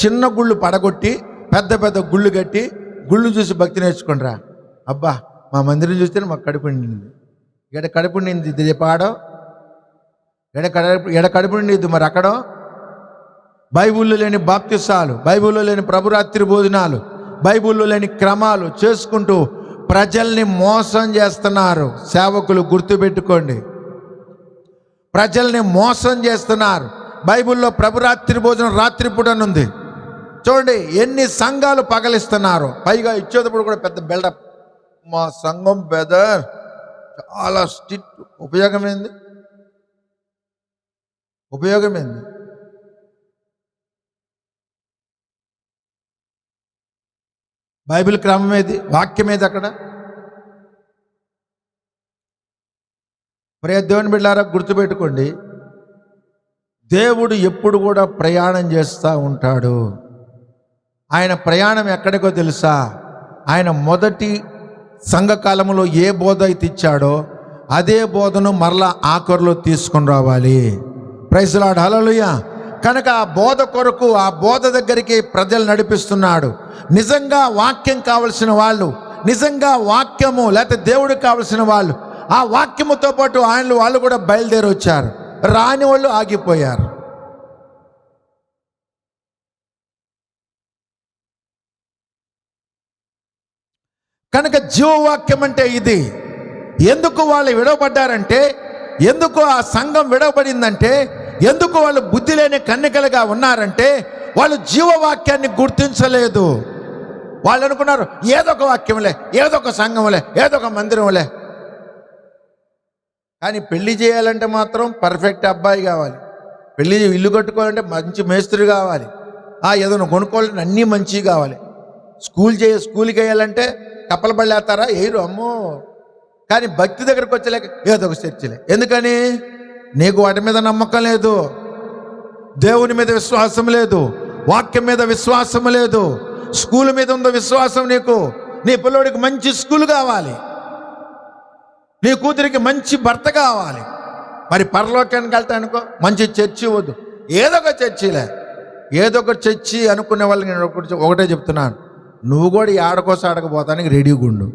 Speaker 1: చిన్న గుళ్ళు పడగొట్టి పెద్ద పెద్ద గుళ్ళు కట్టి, గుళ్ళు చూసి భక్తి నేర్చుకుంటారా. అబ్బా, మా మందిరం చూస్తేనే మాకు కడుపు నిండింది. కడుపు నింది ఇది పాడో, కడుపు నిండిద్ది మరి అక్కడో. బైబిల్లో లేని బాప్తిసాలు, బైబిల్లో లేని ప్రభురాత్రి భోజనాలు, బైబిల్లో లేని క్రమాలు చేసుకుంటూ ప్రజల్ని మోసం చేస్తున్నారు. సేవకులు గుర్తుపెట్టుకోండి, ప్రజల్ని మోసం చేస్తున్నారు. బైబిల్లో ప్రభురాత్రి భోజనం రాత్రిపూటనుంది. చూడండి ఎన్ని సంఘాలు పగలిస్తున్నారు. పైగా ఇచ్చేటప్పుడు కూడా పెద్ద బిల్డప్, మా సంఘం బెదర్ చాలా స్ట్రిక్ట్. ఉపయోగమేంది? ఉపయోగమేంది? బైబిల్ క్రమం ఏది? వాక్యం ఏది అక్కడ? ప్రియ దేవుని బిడ్డలారా, గుర్తుపెట్టుకోండి, దేవుడు ఎప్పుడు కూడా ప్రయాణం చేస్తూ ఉంటాడు. ఆయన ప్రయాణం ఎక్కడికో తెలుసా? ఆయన మొదటి సంఘకాలంలో ఏ బోధ అయితే ఇచ్చాడో అదే బోధను మరలా ఆఖరిలో తీసుకొని రావాలి. ప్రైజ్ లార్డ్, హల్లెలూయా. కనుక ఆ బోధ కొరకు, ఆ బోధ దగ్గరికి ప్రజలు నడిపిస్తున్నాడు. నిజంగా వాక్యం కావలసిన వాళ్ళు, నిజంగా వాక్యము లేకపోతే దేవుడికి కావలసిన వాళ్ళు, ఆ వాక్యముతో పాటు వాళ్ళు కూడా బయలుదేరి వచ్చారు. రాని వాళ్ళు ఆగిపోయారు. కనుక జీవవాక్యం అంటే ఇది. ఎందుకు వాళ్ళు విడవబడ్డారంటే, ఎందుకు ఆ సంఘం విడవబడిందంటే, ఎందుకు వాళ్ళు బుద్ధి లేని కన్నికలుగా ఉన్నారంటే, వాళ్ళు జీవవాక్యాన్ని గుర్తించలేదు. వాళ్ళు అనుకున్నారు ఏదో ఒక వాక్యంలే, ఏదో ఒక సంఘంలే, ఏదో ఒక మందిరంలే. కానీ పెళ్లి చేయాలంటే మాత్రం పర్ఫెక్ట్ అబ్బాయి కావాలి, ఇల్లు కట్టుకోవాలంటే మంచి మేస్త్రి కావాలి, ఏదైనా కొనుక్కోవాలంటే అన్నీ మంచివి కావాలి, స్కూల్కి వేయాలంటే కప్పల బళ్ళు వేస్తారా? వేయరు, అమ్మో. కానీ భక్తి దగ్గరకు వచ్చలేక ఏదో ఒక చర్చలే. ఎందుకని? నీకు వాటి మీద నమ్మకం లేదు, దేవుని మీద విశ్వాసం లేదు, వాక్యం మీద విశ్వాసం లేదు. స్కూల్ మీద ఉందో విశ్వాసం నీకు. నీ పిల్లోడికి మంచి స్కూల్ కావాలి, నీ కూతురికి మంచి భర్త కావాలి. మరి పరలోకానికి వెళ్తానుకో మంచి చర్చి వద్దు, ఏదో ఒక చర్చిలే. ఏదో ఒక చర్చి అనుకునే వాళ్ళకి నేను ఒకటే చెప్తున్నాను, నువ్వు కూడా ఆడకోసం ఆడకపోతానికి రెడీగా ఉండు.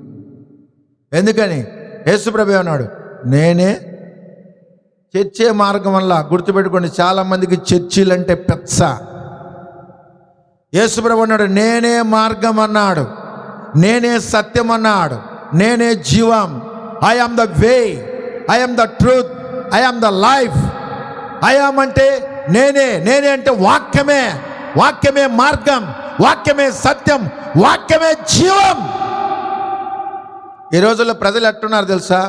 Speaker 1: ఎందుకని? యేసుప్రభు అన్నాడు, నేనే చర్చే మార్గం వల్ల. గుర్తుపెట్టుకోండి, చాలామందికి చర్చిలు అంటే పెచ్చ. యేసుప్రభు అన్నాడు, నేనే మార్గం అన్నాడు, నేనే సత్యం అన్నాడు, నేనే జీవం. I am the way, I am the truth, I am the life. I am అంటే నేనే, నేనే అంటే వాక్యమే. వాక్యమే మార్గం, వాక్యమే సత్యం, వాక్యమే జీవం. ఈ రోజుల్లో ప్రజలు ఎట్టున్నారు తెలుసా?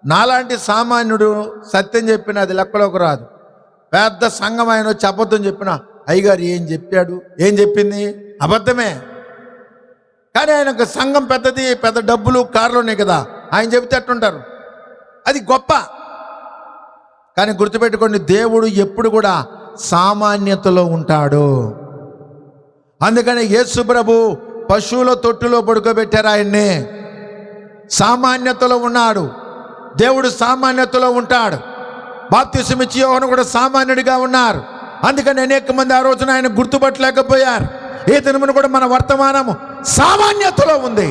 Speaker 1: నాలాంటి సామాన్యుడు సత్యం చెప్పిన అది లెక్కలోకి రాదు. పెద్ద సంఘం ఆయన వచ్చి అబద్ధం చెప్పిన, అయ్యగారు ఏం చెప్పాడు, ఏం చెప్పింది అబద్ధమే. కానీ ఆయనకు సంఘం పెద్దది, పెద్ద డబ్బులు కార్లు ఉన్నాయి కదా, ఆయన చెబితే ఎట్టుంటారు, అది గొప్ప. కానీ గుర్తుపెట్టుకోండి, దేవుడు ఎప్పుడు కూడా సామాన్యతలో ఉంటాడు. అందుకని యేసు ప్రభు పశువుల తొట్టులో పడుకోబెట్టారు ఆయన్ని. సామాన్యతలో ఉన్నాడు దేవుడు, సామాన్యతలో ఉంటాడు. బాప్తిసం ఇచ్చి యోహాను కూడా సామాన్యుడిగా ఉన్నారు. అందుకని అనేక మంది ఆ రోజున ఆయన గుర్తుపట్టలేకపోయారు. ఈ దినమున కూడా మన వర్తమానము సామాన్యతలో ఉంది.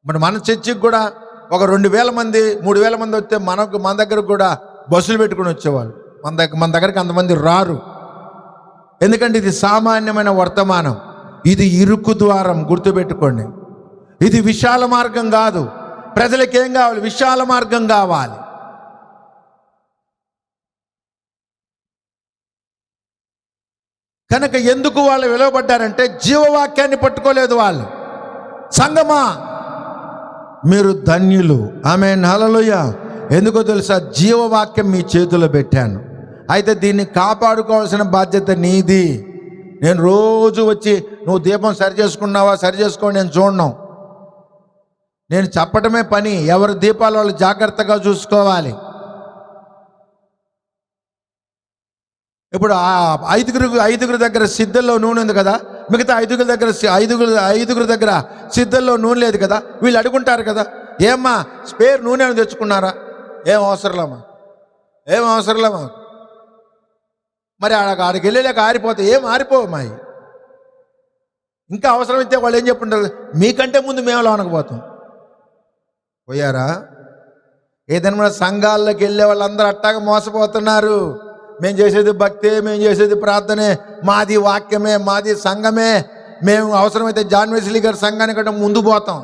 Speaker 1: మన చర్చికి కూడా ఒక 2000 మంది 3000 మంది వస్తే మన దగ్గరకు కూడా బస్సులు పెట్టుకుని వచ్చేవాళ్ళు. మన దగ్గరికి అంతమంది రారు. ఎందుకంటే ఇది సామాన్యమైన వర్తమానం, ఇది ఇరుకు ద్వారం. గుర్తుపెట్టుకోండి, ఇది విశాల మార్గం కాదు. ప్రజలకి ఏం కావాలి? విశాల మార్గం కావాలి. కనుక ఎందుకు వాళ్ళు విలువబడ్డారంటే జీవవాక్యాన్ని పట్టుకోలేదు వాళ్ళు. సంగమా, మీరు ధన్యులు. ఆమేన్, హల్లెలూయా. ఎందుకో తెలుసా? జీవవాక్యం మీ చేతిలో పెట్టాను. అయితే దీన్ని కాపాడుకోవాల్సిన బాధ్యత నీది. నేను రోజు వచ్చి నువ్వు దీపం సరి చేసుకున్నావా, సరి చేసుకోండి నేను చూడను. నేను చెప్పడమే పని. ఎవరి దీపాలు వాళ్ళు జాగ్రత్తగా చూసుకోవాలి. ఇప్పుడు ఆ ఐదుగురు దగ్గర సిద్ధల్లో నూనె ఉంది కదా, మిగతా ఐదుగురు దగ్గర సిద్ధల్లో నూనె లేదు కదా. వీళ్ళు అడుగుంటారు కదా, ఏమ్మా స్పేర్ నూనె తెచ్చుకున్నారా? ఏం అవసరంలేమా? మరి ఆడికి వెళ్ళలేక ఆరిపోతే ఏం ఆరిపోమాయి. ఇంకా అవసరమైతే వాళ్ళు ఏం చెప్పుంటారు, మీకంటే ముందు మేము లోనకపోతాం. పోయారా? ఏదైనా సంఘాల్లోకి వెళ్ళే వాళ్ళందరూ అట్టాగా మోసపోతున్నారు. మేము చేసేది భక్తే, మేము చేసేది ప్రార్థనే, మాది వాక్యమే, మాది సంఘమే. మేము అవసరమైతే జాన్ వెస్లీ గారి సంఘానికంటే ముందు పోతాం.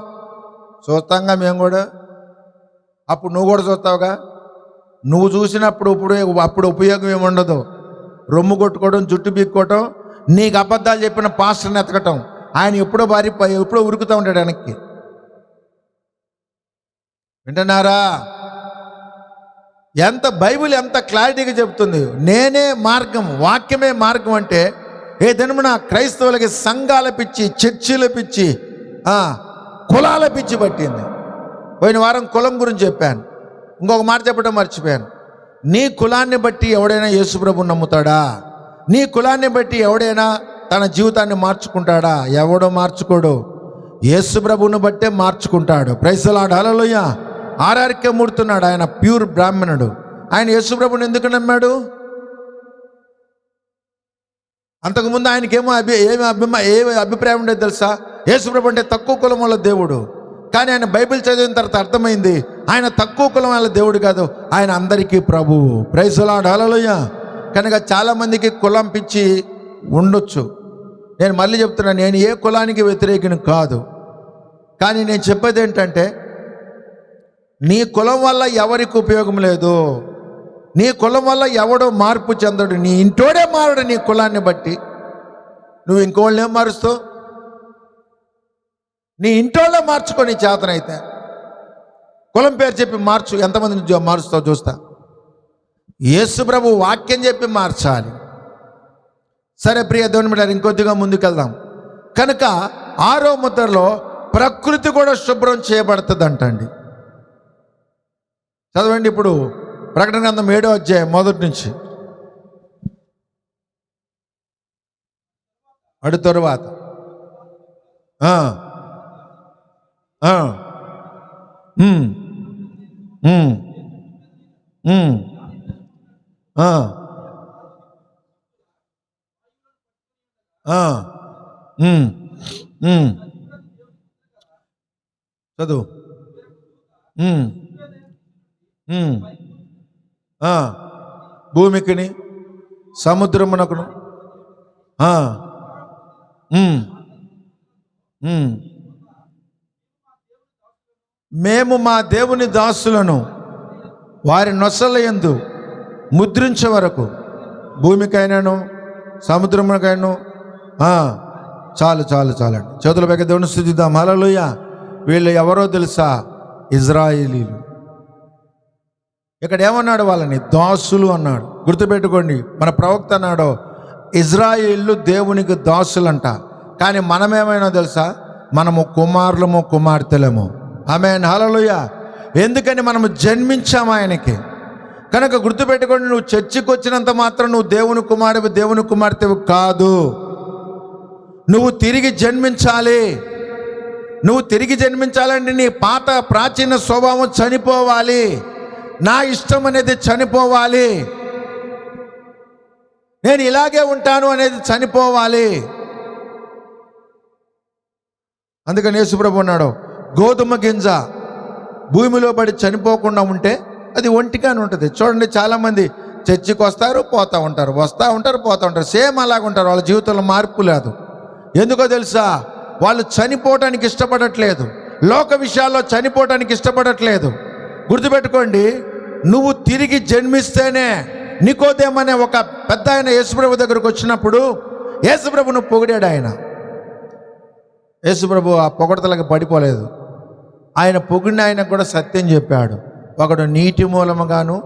Speaker 1: చూస్తాంగా మేము కూడా. అప్పుడు నువ్వు కూడా చూస్తావుగా. నువ్వు చూసినప్పుడు అప్పుడు ఉపయోగం ఏమి ఉండదు. రొమ్ము కొట్టుకోవడం, జుట్టు బీక్కోవటం, నీకు అబద్ధాలు చెప్పిన పాస్టర్ని ఎతకటం. ఆయన ఎప్పుడో ఉరుకుతూ ఉంటాడు వెనక్కి. వింటున్నారా? ఎంత బైబిల్ ఎంత క్లారిటీగా చెప్తుంది. నేనే మార్గం, వాక్యమే మార్గం అంటే ఏ దినమున క్రైస్తవులకి సంఘాల పిచ్చి, చర్చిల పిచ్చి, కులాల పిచ్చి పట్టింది. పోయిన వారం కులం గురించి చెప్పాను. ఇంకొక మాట చెప్పడం మర్చిపోయాను. నీ కులాన్ని బట్టి ఎవడైనా యేసుప్రభుని నమ్ముతాడా? నీ కులాన్ని బట్టి ఎవడైనా తన జీవితాన్ని మార్చుకుంటాడా? ఎవడో మార్చుకోడు. యేసుప్రభుని బట్టే మార్చుకుంటాడు. Praise the Lord, hallelujah. RRK మూడుతున్నాడు, ఆయన ప్యూర్ బ్రాహ్మణుడు. ఆయన యేసుప్రభుని ఎందుకు నమ్మాడు? అంతకుముందు ఆయనకేమో ఏమి అభిప్రాయం ఉండేది తెలుసా? యేసుప్రభు అంటే తక్కువ కులం వాళ్ళ దేవుడు. కానీ ఆయన బైబిల్ చదివిన తర్వాత అర్థమైంది, ఆయన తక్కువ కులం వాళ్ళ దేవుడు కాదు, ఆయన అందరికీ ప్రభువు. ప్రైజ్ ది లార్డ్, హల్లెలూయా. కనుక చాలామందికి కులం పిచ్చి ఉండొచ్చు. నేను మళ్ళీ చెప్తున్నాను, నేను ఏ కులానికి వ్యతిరేకిని కాదు. కానీ నేను చెప్పేది ఏంటంటే, నీ కులం వల్ల ఎవరికి ఉపయోగం లేదు. నీ కులం వల్ల ఎవడో మార్పు చెందడు. నీ ఇంటోడే మారడు. నీ కులాన్ని బట్టి నువ్వు ఇంకోళ్ళని ఏం మారుస్తావు? నీ ఇంటోళ్ళే మార్చుకొని చేతనైతే కులం పేరు చెప్పి మార్చు. ఎంతమందిని మారుస్తావు చూస్తా. యేసుప్రభు వాక్యం చెప్పి మార్చాలి. సరే ప్రియ దేవుని బిడ్డలారా, ఇంకొద్దిగా ముందుకెళ్దాం. కనుక 6వ ముద్రలో ప్రకృతి కూడా శుభ్రం చేయబడుతుంది అంటండి. చదవండి ఇప్పుడు ప్రకటన గ్రంథం 7వ అధ్యాయం మొదటి నుంచి. అటు తరువాత చదువు. భూమికిని సముద్రమునకును మేము మా దేవుని దాసులను వారి నొసల యందు ముద్రించే వరకు, భూమికైనాను సముద్రమునకైనాను చాలు చాలు చాలండి. చేతుల పైకి దేవుని స్తుతిద్దాం. హల్లెలూయా. వీళ్ళు ఎవరో తెలుసా? ఇజ్రాయేలీలు. ఇక్కడ ఏమన్నాడు? వాళ్ళని దాసులు అన్నాడు. గుర్తుపెట్టుకోండి, మన ప్రవక్త అన్నాడు ఇజ్రాయేళ్ళు దేవునికి దాసులంట. కానీ మనమేమైనా తెలుసా? మనము కుమారులము, కుమార్తెలము. ఆమేన్, హల్లెలూయా. ఎందుకని? మనము జన్మించాము ఆయనకి. కనుక గుర్తుపెట్టుకోండి, నువ్వు చర్చికి వచ్చినంత మాత్రం నువ్వు దేవుని కుమారుడు, దేవుని కుమార్తెవు కాదు. నువ్వు తిరిగి జన్మించాలి. నువ్వు తిరిగి జన్మించాలంటే నీ పాత ప్రాచీన స్వభావం చనిపోవాలి. నా ఇష్టం అనేది చనిపోవాలి. నేను ఇలాగే ఉంటాను అనేది చనిపోవాలి. అందుకని యేసుప్రభు అన్నాడు, గోధుమ గింజ భూమిలో పడి చనిపోకుండా ఉంటే అది ఒంటిగానే ఉంటుంది. చూడండి, చాలామంది చర్చికి వస్తారు, పోతూ ఉంటారు, వస్తూ ఉంటారు, పోతూ ఉంటారు. సేమ్ అలాగ ఉంటారు. వాళ్ళ జీవితంలో మార్పు లేదు. ఎందుకో తెలుసా? వాళ్ళు చనిపోవటానికి ఇష్టపడట్లేదు. లోక విషయాల్లో చనిపోవటానికి ఇష్టపడట్లేదు. గుర్తుపెట్టుకోండి, నువ్వు తిరిగి జన్మిస్తేనే. నికోదేమనే ఒక పెద్ద ఆయన యేసుప్రభు దగ్గరకు వచ్చినప్పుడు యేసుప్రభును పొగిడాడు ఆయన. యేసుప్రభు ఆ పొగడతలకు పడిపోలేదు. ఆయన పొగిడిన ఆయన కూడా సత్యం చెప్పాడు. ఒకడు నీటి మూలముగాను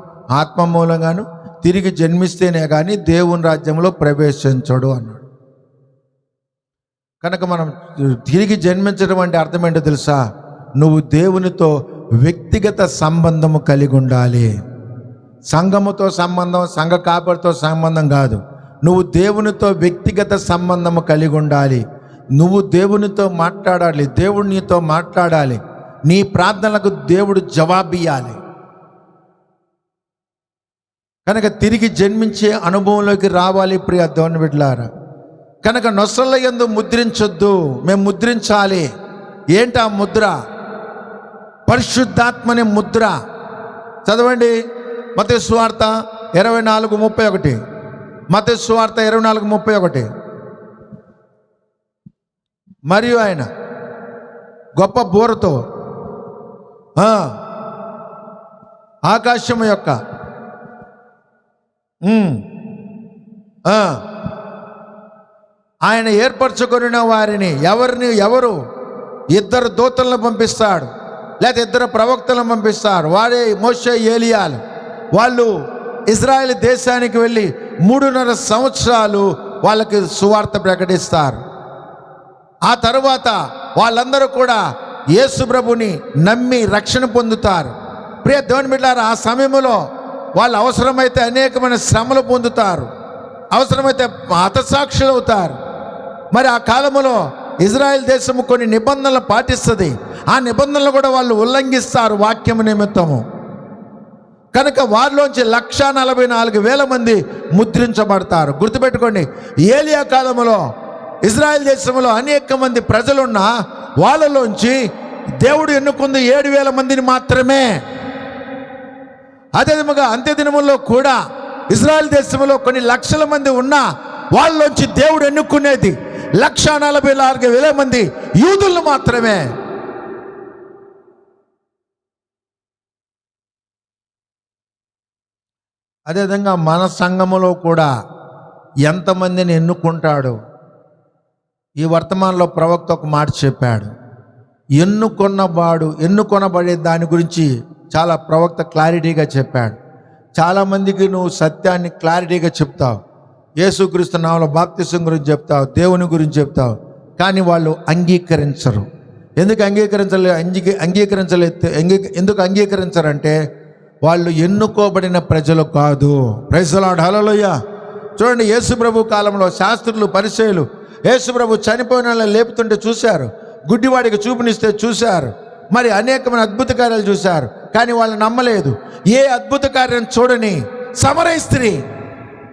Speaker 1: ఆత్మ మూలంగాను తిరిగి జన్మిస్తేనే కానీ దేవుని రాజ్యంలో ప్రవేశించడు అన్నాడు. కనుక మనం తిరిగి జన్మించడం అంటే అర్థం ఏంటో తెలుసా? నువ్వు దేవునితో వ్యక్తిగత సంబంధము కలిగి ఉండాలి. సంఘముతో సంబంధం, సంఘ కాపరితో సంబంధం కాదు. నువ్వు దేవునితో వ్యక్తిగత సంబంధము కలిగి ఉండాలి. నువ్వు దేవునితో మాట్లాడాలి, దేవుడు నీతో మాట్లాడాలి. నీ ప్రార్థనలకు దేవుడు జవాబియ్యాలి. కనుక తిరిగి జన్మించే అనుభవంలోకి రావాలి ప్రియ దేవుని బిడ్డలారా. కనుక నొసళ్ళ యందు ముద్రించొద్దు, మేము ముద్రించాలి. ఏంటి ఆ ముద్ర? పరిశుద్ధాత్మని ముద్ర. చదవండి మత్తయి సువార్త 24:31. మత్తయి సువార్త 24:31. మరియు ఆయన గొప్ప బూరతో ఆకాశము యొక్క ఆయన ఏర్పరచుకొనిన వారిని ఎవరు 2 దూతలను పంపిస్తాడు. లేకపోతే 2 ప్రవక్తలను పంపిస్తారు, వారే మోషే ఏలియాలు. వాళ్ళు ఇజ్రాయెల్ దేశానికి వెళ్ళి 3.5 సంవత్సరాలు వాళ్ళకి సువార్త ప్రకటిస్తారు. ఆ తరువాత వాళ్ళందరూ కూడా యేసు ప్రభుని నమ్మి రక్షణ పొందుతారు. ప్రియ దేవుని బిడ్డలారా, ఆ సమయంలో వాళ్ళు అవసరమైతే అనేకమైన శ్రమలు పొందుతారు, అవసరమైతే హతసాక్షులు అవుతారు. మరి ఆ కాలంలో ఇజ్రాయెల్ దేశము కొన్ని నిబంధనలు పాటిస్తుంది. ఆ నిబంధనలు కూడా వాళ్ళు ఉల్లంఘిస్తారు వాక్యము నిమిత్తము. కనుక వారిలోంచి 1,44,000 మంది ముద్రించబడతారు. గుర్తుపెట్టుకోండి, ఏలియా కాలంలో ఇజ్రాయెల్ దేశంలో అనేక మంది ప్రజలున్న వాళ్ళలోంచి దేవుడు ఎన్నుకుంది 7,000 మందిని మాత్రమే. అదేవిధంగా అంత్యదినముల్లో కూడా ఇజ్రాయెల్ దేశంలో కొన్ని లక్షల మంది ఉన్నా వాళ్ళలోంచి దేవుడు ఎన్నుకునేది 1,44,000 మంది యూదులను మాత్రమే. అదేవిధంగా మన సంఘములో కూడా ఎంతమందిని ఎన్నుకుంటాడు. ఈ వర్తమానంలో ప్రవక్త ఒక మాట చెప్పాడు, ఎన్నుకొనబడే దాని గురించి చాలా ప్రవక్త క్లారిటీగా చెప్పాడు. చాలామందికి నువ్వు సత్యాన్ని క్లారిటీగా చెప్తావు, యేసుక్రీస్తు నామములో బాప్తిసం గురించి చెప్తావు, దేవుని గురించి చెప్తావు, కానీ వాళ్ళు అంగీకరించరు. ఎందుకు అంగీకరించరంటే వాళ్ళు ఎన్నుకోబడిన ప్రజలు కాదు. ప్రైజ్ ది లార్డ్, హల్లెలూయా. చూడండి, యేసు ప్రభు కాలంలో శాస్త్రులు పరిసయ్యులు యేసు ప్రభు చనిపోయిన వాళ్ళని లేపుతుంటే చూశారు, గుడ్డివాడికి చూపునిస్తే చూశారు, మరి అనేకమైన అద్భుత కార్యాలు చూశారు, కానీ వాళ్ళు నమ్మలేదు. ఏ అద్భుత కార్యం చూడని సమరయ స్త్రీ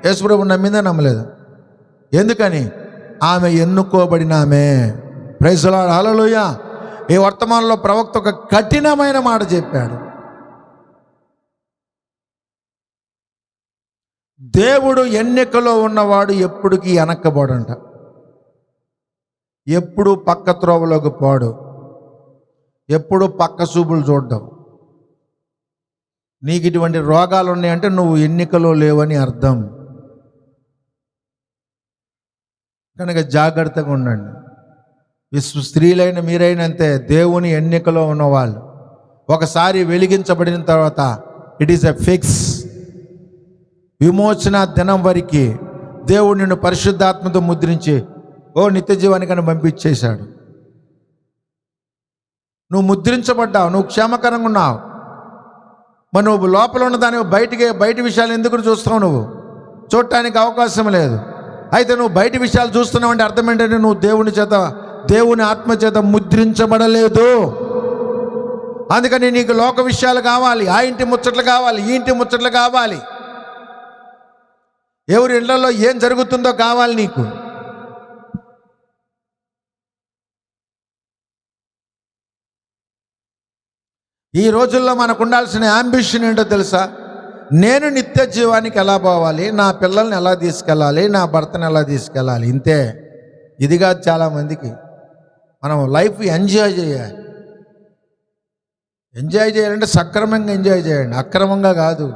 Speaker 1: యేసు ప్రభు నమ్మలేదు. ఎందుకని? ఆమె ఎన్నుకోబడిన ఆమె. ప్రైజ్ ది లార్డ్, హల్లెలూయా. ఈ వర్తమానంలో ప్రవక్త ఒక కఠినమైన మాట చెప్పాడు. దేవుడు ఎన్నికలో ఉన్నవాడు ఎప్పుడుకి వెనక్కబోడంట, ఎప్పుడు పక్క త్రోవలోకి పోడు, ఎప్పుడు పక్క చూపులు చూడడం. నీకు ఇటువంటి రోగాలు ఉన్నాయంటే నువ్వు ఎన్నికలో లేవని అర్థం. కనుక జాగ్రత్తగా ఉండండి. స్త్రీలైన మీరైనంతే దేవుని ఎన్నికలో ఉన్నవాళ్ళు ఒకసారి వెలిగించబడిన తర్వాత ఇట్ ఈస్ ఎ ఫిక్స్. విమోచన దినం వరకు దేవుడు నిన్ను పరిశుద్ధాత్మతో ముద్రించి నిత్య జీవానికని పంపించేశాడు. నువ్వు ముద్రించబడ్డావు, నువ్వు క్షేమకరంగా ఉన్నావు. మరి నువ్వు లోపల ఉన్న దాని బయట విషయాలు ఎందుకు చూస్తావు? నువ్వు చూడటానికి అవకాశం లేదు. అయితే నువ్వు బయట విషయాలు చూస్తున్నావు అంటే అర్థం ఏంటంటే నువ్వు దేవుని ఆత్మ చేత ముద్రించబడలేదు. అందుకని నీకు లోక విషయాలు కావాలి, ఆ ఇంటి ముచ్చట్లు కావాలి, ఈ ఇంటి ముచ్చట్లు కావాలి, ఎవరి ఇళ్లలో ఏం జరుగుతుందో కావాలి నీకు. ఈ రోజుల్లో మనకు ఉండాల్సిన యాంబిషన్ ఏంటో తెలుసా? నేను నిత్య జీవానికి ఎలా పోవాలి, నా పిల్లల్ని ఎలా తీసుకెళ్ళాలి, నా భర్తను ఎలా తీసుకెళ్ళాలి, ఇంతే. ఇది కాదు చాలామందికి. మనం లైఫ్ ఎంజాయ్ చేయాలి. ఎంజాయ్ చేయాలంటే సక్రమంగా ఎంజాయ్ చేయండి, అక్రమంగా కాదు.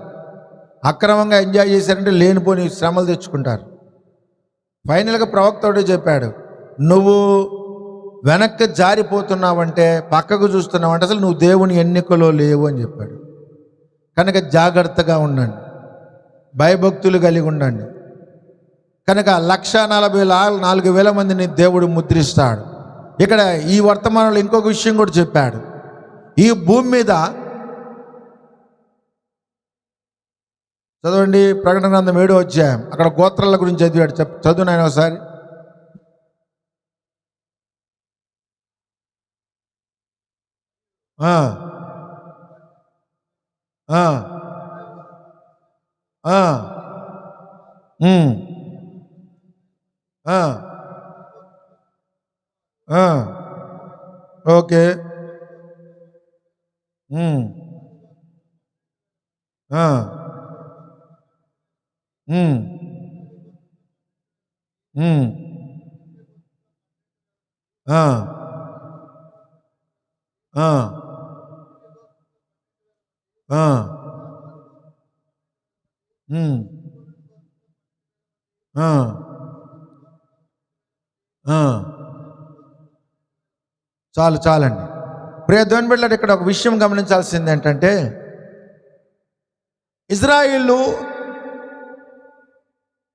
Speaker 1: అక్రమంగా ఎంజాయ్ చేశారంటే లేనిపోని శ్రమలు తెచ్చుకుంటారు. ఫైనల్గా ప్రవక్త ఒకటే చెప్పాడు, నువ్వు వెనక్కి జారిపోతున్నావంటే, పక్కకు చూస్తున్నావంటే అసలు నువ్వు దేవుని ఎన్నికలో లేవు అని చెప్పాడు. కనుక జాగ్రత్తగా ఉండండి, భయభక్తులు కలిగి ఉండండి. కనుక 1,44,000 మందిని దేవుడు ముద్రిస్తాడు. ఇక్కడ ఈ వర్తమానంలో ఇంకొక విషయం కూడా చెప్పాడు. ఈ భూమి మీద చదవండి, ప్రకటన గ్రంథం 7వ అధ్యాయం, అక్కడ గోత్రాల గురించి చదివాడు. చదువు నాయన ఒకసారి. ఓకే. చాలండి. ప్రియ దేవుని బిడ్డలారా, ఇక్కడ ఒక విషయం గమనించాల్సింది ఏంటంటే, ఇజ్రాయిలు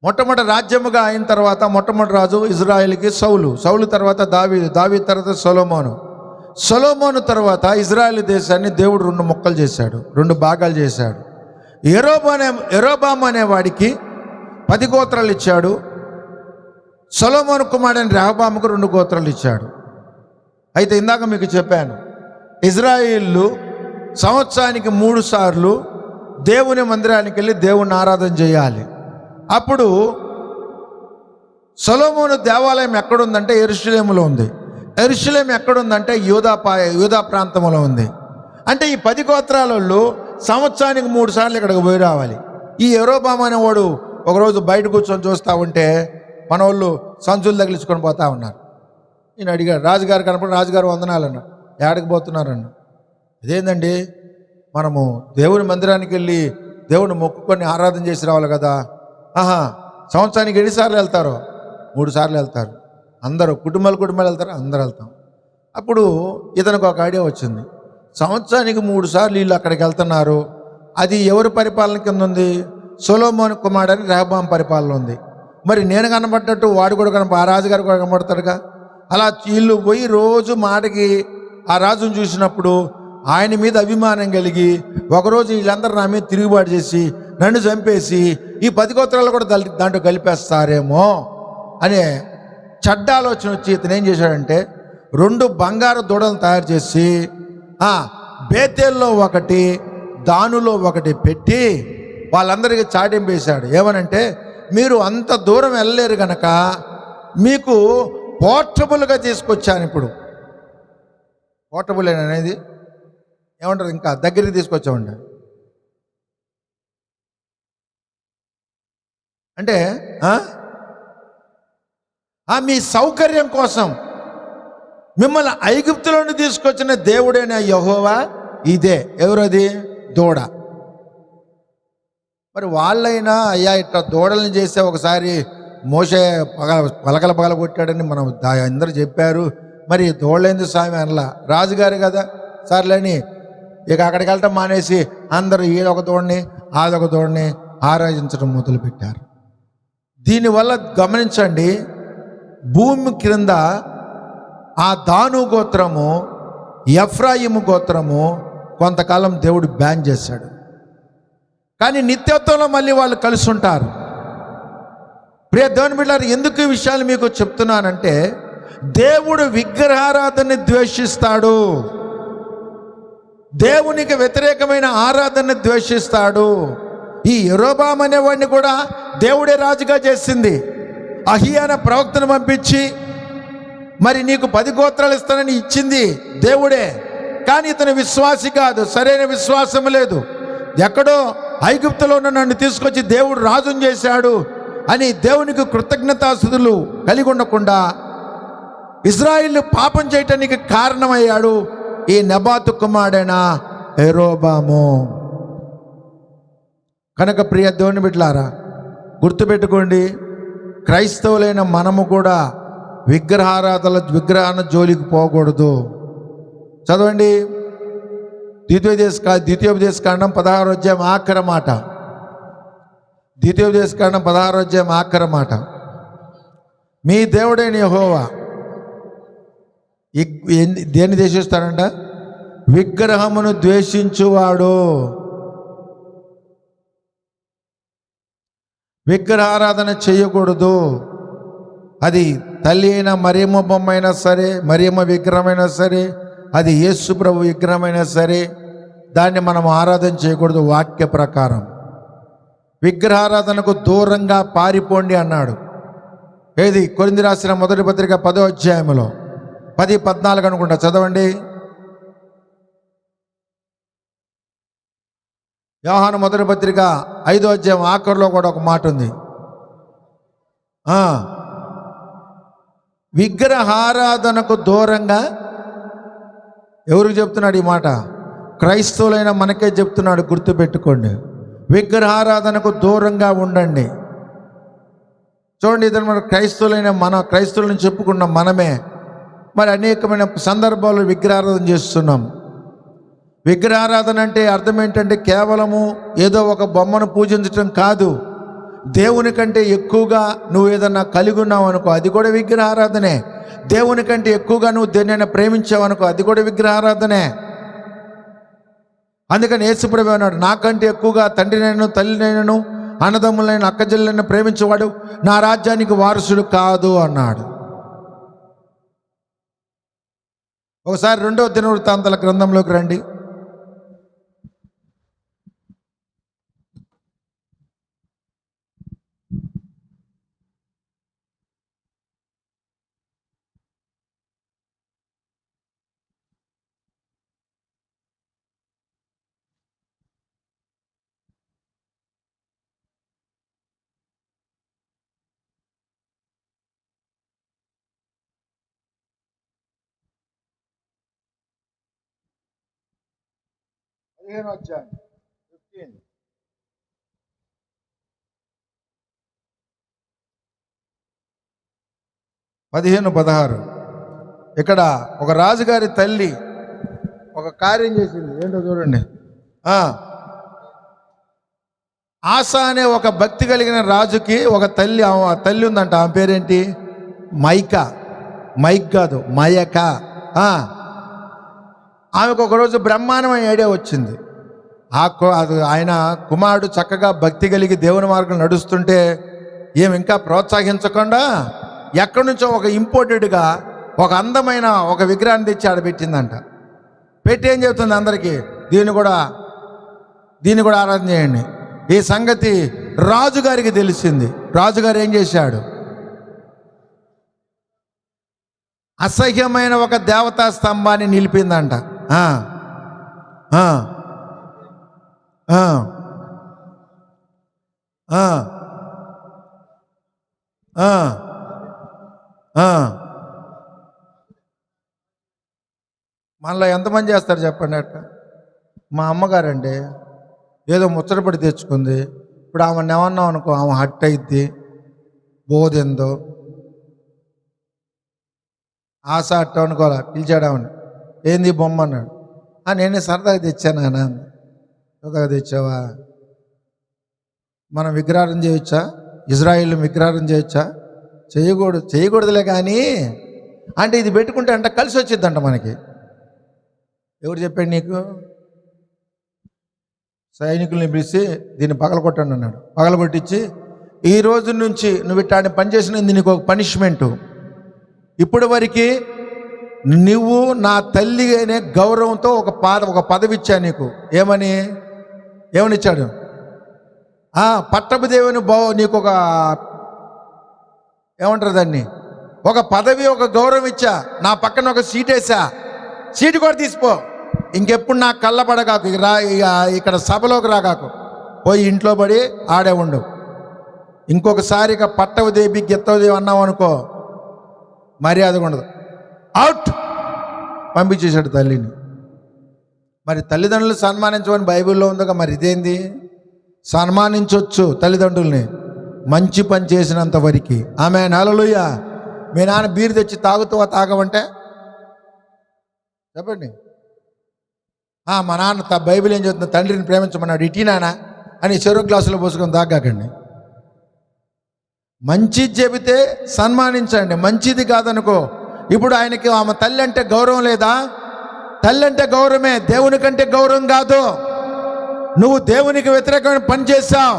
Speaker 1: మొట్టమొదటి రాజ్యముగా అయిన తర్వాత మొట్టమొదటి రాజు ఇజ్రాయిల్కి సౌలు తర్వాత దావీదు తర్వాత సొలొమోను తర్వాత ఇజ్రాయిల్ దేశాన్ని దేవుడు 2 ముక్కలు చేశాడు, 2 భాగాలు చేశాడు. యెరోబాము అనే వాడికి 10 గోత్రాలు ఇచ్చాడు. సొలొమోను కుమారుడైన రెహబాముకు 2 గోత్రాలు ఇచ్చాడు. అయితే ఇందాక మీకు చెప్పాను, ఇజ్రాయిలు సంవత్సరానికి 3 సార్లు దేవుని మందిరానికి వెళ్ళి దేవుని ఆరాధన చేయాలి. అప్పుడు సొలొమోను దేవాలయం ఎక్కడుందంటే యెరూషలేములో ఉంది. యెరూషలేం ఎక్కడుందంటే యూదా ప్రాంతంలో ఉంది. అంటే ఈ 10 గోత్రాలలో సంవత్సరానికి 3 సార్లు ఇక్కడికి పోయి రావాలి. ఈ యెరోబాము అనేవాడు ఒకరోజు బయట కూర్చొని చూస్తూ ఉంటే మన వాళ్ళు సంచులు తగిలించుకొని పోతా ఉన్నారు. ఈయన అడిగాడు, రాజుగారు కనపడి, రాజుగారు వందనాలన్న, ఏడకి పోతున్నారన్న. ఇదేందండి, మనము దేవుని మందిరానికి వెళ్ళి దేవుని మొక్కుకొని ఆరాధన చేసి రావాలి కదా. సంవత్సరానికి ఎన్నిసార్లు వెళ్తారో? 3 సార్లు వెళ్తారు. అందరూ కుటుంబాలు వెళ్తారు, అందరూ వెళ్తాం. అప్పుడు ఇతనికి ఒక ఐడియా వచ్చింది. సంవత్సరానికి 3 సార్లు వీళ్ళు అక్కడికి వెళ్తున్నారు. అది ఎవరి పరిపాలన కింద ఉంది? సొలొమోను కుమారుడైన రెహబాము పరిపాలన ఉంది. మరి నేను కనబడ్డట్టు వాడు కూడా ఆ రాజుగారు కూడా కనబడతాడుగా. అలా వీళ్ళు పోయి రోజు మాటకి ఆ రాజును చూసినప్పుడు ఆయన మీద అభిమానం కలిగి ఒకరోజు వీళ్ళందరూ నా మీద తిరుగుబాటు చేసి నన్ను చంపేసి ఈ 10 గోత్రాలు కూడా దాంట్లో కలిపేస్తారేమో అనే చెడ్డ ఆలోచన వచ్చి ఇతను ఏం చేశాడంటే 2 బంగారు దూడలను తయారు చేసి బేతేల్లో ఒకటి, దానులో ఒకటి పెట్టి వాళ్ళందరికీ చాటింపేశాడు. ఏమనంటే, మీరు అంత దూరం వెళ్ళలేరు కనుక మీకు పోర్టబుల్గా తీసుకొచ్చాను. ఇప్పుడు పోర్టబుల్ అనేది ఏమంటారు, ఇంకా దగ్గరికి తీసుకొచ్చామండి. అంటే మీ సౌకర్యం కోసం మిమ్మల్ని ఐగుప్తులోని తీసుకొచ్చిన దేవుడైన యెహోవా ఇదే. ఎవరది? దూడ. మరి వాళ్ళైనా అయ్యా ఇట్లా దూడల్ని చేస్తే ఒకసారి మోషే పగల కొట్టాడని మనం అందరూ చెప్పారు. మరి దూడలేంది స్వామి అనలా. రాజుగారు కదా సర్లేని ఇక అక్కడికి వెళ్ళటం మానేసి అందరూ ఈడొక దూడని ఆదొక దూడని ఆరాధించడం మొదలుపెట్టారు. దీనివల్ల గమనించండి, భూమి క్రింద ఆ దాను గోత్రము, ఎఫ్రాయిము గోత్రము కొంతకాలం దేవుడు బ్యాన్ చేశాడు. కానీ నిత్యత్వంలో మళ్ళీ వాళ్ళు కలిసి ఉంటారు. ప్రియ దేవుని బిడ్డలారా, ఎందుకు ఈ విషయాలు మీకు చెప్తున్నానంటే, దేవుడు విగ్రహారాధనని ద్వేషిస్తాడు. దేవునికి వ్యతిరేకమైన ఆరాధనని ద్వేషిస్తాడు. ఈ యెరోబాము అనేవాడిని కూడా దేవుడే రాజుగా చేసింది. అహియా అనే ప్రవక్తను పంపించి మరి నీకు 10 గోత్రాలు ఇస్తానని ఇచ్చింది దేవుడే. కానీ ఇతను విశ్వాసి కాదు, సరైన విశ్వాసం లేదు. ఎక్కడో ఐగుప్తులో ఉన్న నన్ను తీసుకొచ్చి దేవుడు రాజును చేశాడు అని దేవునికి కృతజ్ఞతాస్తుతులు కలిగి ఉండకుండా ఇజ్రాయిల్ పాపం చేయటానికి కారణమయ్యాడు ఈ నెబాతు కుమారుడైన యెరోబాము. కనుక ప్రియ దేవుని బిడ్డలారా, గుర్తుపెట్టుకోండి, క్రైస్తవులైన మనము కూడా విగ్రహాల జోలికి పోకూడదు. చదవండి, ద్వితీయోపదేశకాండం 16వ అధ్యాయం ఆఖరి మాట. ద్వితీయోపదేశకాండం 16వ అధ్యాయం ఆఖరి మాట. మీ దేవుడైన యెహోవా దేన్ని ద్వేషిస్తాడంట? విగ్రహమును ద్వేషించువాడు. విగ్రహారాధన చేయకూడదు. అది తల్లి అయినా మరియమ్మ బొమ్మ అయినా సరే, మరియమ్మ విగ్రహమైనా సరే, అది యేసు ప్రభు విగ్రహమైనా సరే, దాన్ని మనం ఆరాధన చేయకూడదు. వాక్య ప్రకారం విగ్రహారాధనకు దూరంగా పారిపోండి అన్నాడు. ఏది? కొరింథీ రాసిన మొదటి పత్రిక 10వ అధ్యాయంలో 10:14 అనుకుంటా, చదవండి. యోహాను మొదటి పత్రిక 5వ అధ్యాయం ఆఖరిలో కూడా ఒక మాట ఉంది. విగ్రహారాధనకు దూరంగా. ఎవరికి చెప్తున్నాడు ఈ మాట? క్రైస్తవులైన మనకే చెప్తున్నాడు. గుర్తుపెట్టుకోండి, విగ్రహారాధనకు దూరంగా ఉండండి. చూడండి, ఇతను మన క్రైస్తవులైన క్రైస్తవులను చెప్పుకున్న మనమే మరి అనేకమైన సందర్భాల్లో విగ్రహారాధన చేస్తున్నాం. విగ్రహారాధన అంటే అర్థం ఏంటంటే కేవలము ఏదో ఒక బొమ్మను పూజించటం కాదు. దేవుని కంటే ఎక్కువగా నువ్వు ఏదన్నా కలిగి ఉన్నావు అనుకో, అది కూడా విగ్రహారాధనే. దేవుని కంటే ఎక్కువగా నువ్వు దేన్నైనా ప్రేమించావు అనుకో, అది కూడా విగ్రహారాధనే. అందుకని యేసుప్రభువు అన్నాడు, నాకంటే ఎక్కువగా తండ్రినైనా తల్లినైనను అన్నదమ్ములైన అక్కచెల్లెలను ప్రేమించేవాడు నా రాజ్యానికి వారసుడు కాదు అన్నాడు. ఒకసారి 2వ దినవృత్తాంతాల గ్రంథంలోకి రండి. 15వ అధ్యాయం 15. పదిహేను 16. ఇక్కడ ఒక రాజుగారి తల్లి ఒక కార్యం చేసింది. ఏంటో చూడండి. ఆసా అనే ఒక భక్తి కలిగిన రాజుకి ఒక తల్లి ఉందంట. ఆమె పేరేంటి? మైకా. మైక్ కాదు, మయక. ఆమెకు ఒకరోజు బ్రహ్మాండమైన ఐడియా వచ్చింది. ఆయన కుమారుడు చక్కగా భక్తి కలిగి దేవుని మార్గం నడుస్తుంటే ఏమి ఇంకా ప్రోత్సహించకుండా ఎక్కడి నుంచో ఒక ఇంపోర్టెడ్గా ఒక అందమైన ఒక విగ్రహాన్ని తెచ్చి ఆడబెట్టిందంట. పెట్టి ఏం చెబుతుంది అందరికీ, దీన్ని కూడా ఆరాధన చేయండి. ఈ సంగతి రాజుగారికి తెలిసింది. రాజుగారు ఏం చేశాడు? అసహ్యమైన ఒక దేవతా స్తంభాన్ని నిలిపిందంట. మనలో ఎంతమంది చేస్తారు చెప్పండి అట్ట? మా అమ్మగారండి ఏదో ముచ్చటపడి తెచ్చుకుంది. ఇప్పుడు ఆమెను ఏమన్నాం అనుకో, ఆమె హట్ అయిద్ది, బోధెందో ఆశ అట్ట అనుకోవాలా. పిలిచాడు ఆమెను, ఏంది బొమ్మ అన్నాడు. నేనే సరదాగా తెచ్చాను అన్న. సరదాగా తెచ్చావా? మనం విగ్రహారం చేయొచ్చా? ఇజ్రాయిల్ విగ్రహారం చేయొచ్చా? చేయకూడదులే. కానీ అంటే ఇది పెట్టుకుంటే అంట కలిసి వచ్చిద్దంట మనకి. ఎవరు చెప్పాడు నీకు? సైనికుల్ని పిలిచి దీన్ని పగలగొట్టండి అన్నాడు. పగలగొట్టించి ఈ రోజు నుంచి నువ్వు ఇట్లాంటి పని చేసినందుకు నీకు ఒక పనిష్మెంటు. ఇప్పటి వరకు నువ్వు నా తల్లి అనే గౌరవంతో ఒక పదవి ఇచ్చా నీకు. ఏమని ఇచ్చాడు? పట్టపు దేవుని నీకు ఒక ఏమంటారు దాన్ని, ఒక పదవి, ఒక గౌరవం ఇచ్చా. నా పక్కన ఒక సీట్ వేసా. సీటు కూడా తీసిపో. ఇంకెప్పుడు నాకు కళ్ళపడగాకు, ఇక్కడ సభలోకి రాగాకు. పోయి ఇంట్లో పడి ఆడే ఉండు. ఇంకొకసారి ఇక పట్టవు దేవి గెత్తవు దేవి అన్నావు అనుకో, మర్యాద ఉండదు, అవుట్. పంపించేశాడు తల్లిని. మరి తల్లిదండ్రులు సన్మానించమని బైబిల్లో ఉందిగా, మరి ఇదేంది? సన్మానించవచ్చు తల్లిదండ్రుల్ని మంచి పని చేసినంత వరకు. ఆమేన్, హల్లెలూయా. మీ నాన్న బీరు తెచ్చి తాగవంటే చెప్పండి. మా నాన్న బైబిల్ ఏం చెప్తుంది? తండ్రిని ప్రేమించమన్నాడు, ఇటీనానా అని చెరువు గ్లాసులో పోసుకొని తాగాకండి. మంచిది చెబితే సన్మానించండి, మంచిది కాదనుకో. ఇప్పుడు ఆయనకి ఆమె తల్లి అంటే గౌరవం లేదా? తల్లి అంటే గౌరవమే, దేవుని కంటే గౌరవం కాదు. నువ్వు దేవునికి వ్యతిరేకమైన పని చేశావు,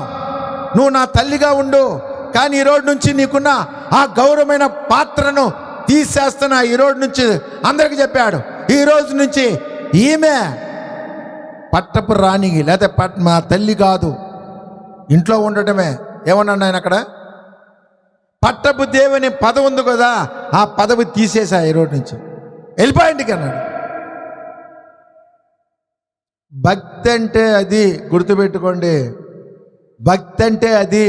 Speaker 1: నువ్వు నా తల్లిగా ఉండు. కానీ ఈరోజు నుంచి నీకున్న ఆ గౌరవమైన పాత్రను తీసేస్తున్నా. ఈరోజు నుంచి అందరికి చెప్పాడు, ఈరోజు నుంచి ఈమె పట్టపు రాణి, లేదా మా తల్లి కాదు, ఇంట్లో ఉండటమే. ఏమన్నాడు ఆయన అక్కడ? పట్టపు దేవుని పదవి ఉంది కదా, ఆ పదవి తీసేసా ఈరోజు నుంచి, వెళ్ళిపోయింటికి అన్నాడు. భక్తి అంటే అది, గుర్తుపెట్టుకోండి. భక్తి అంటే అది.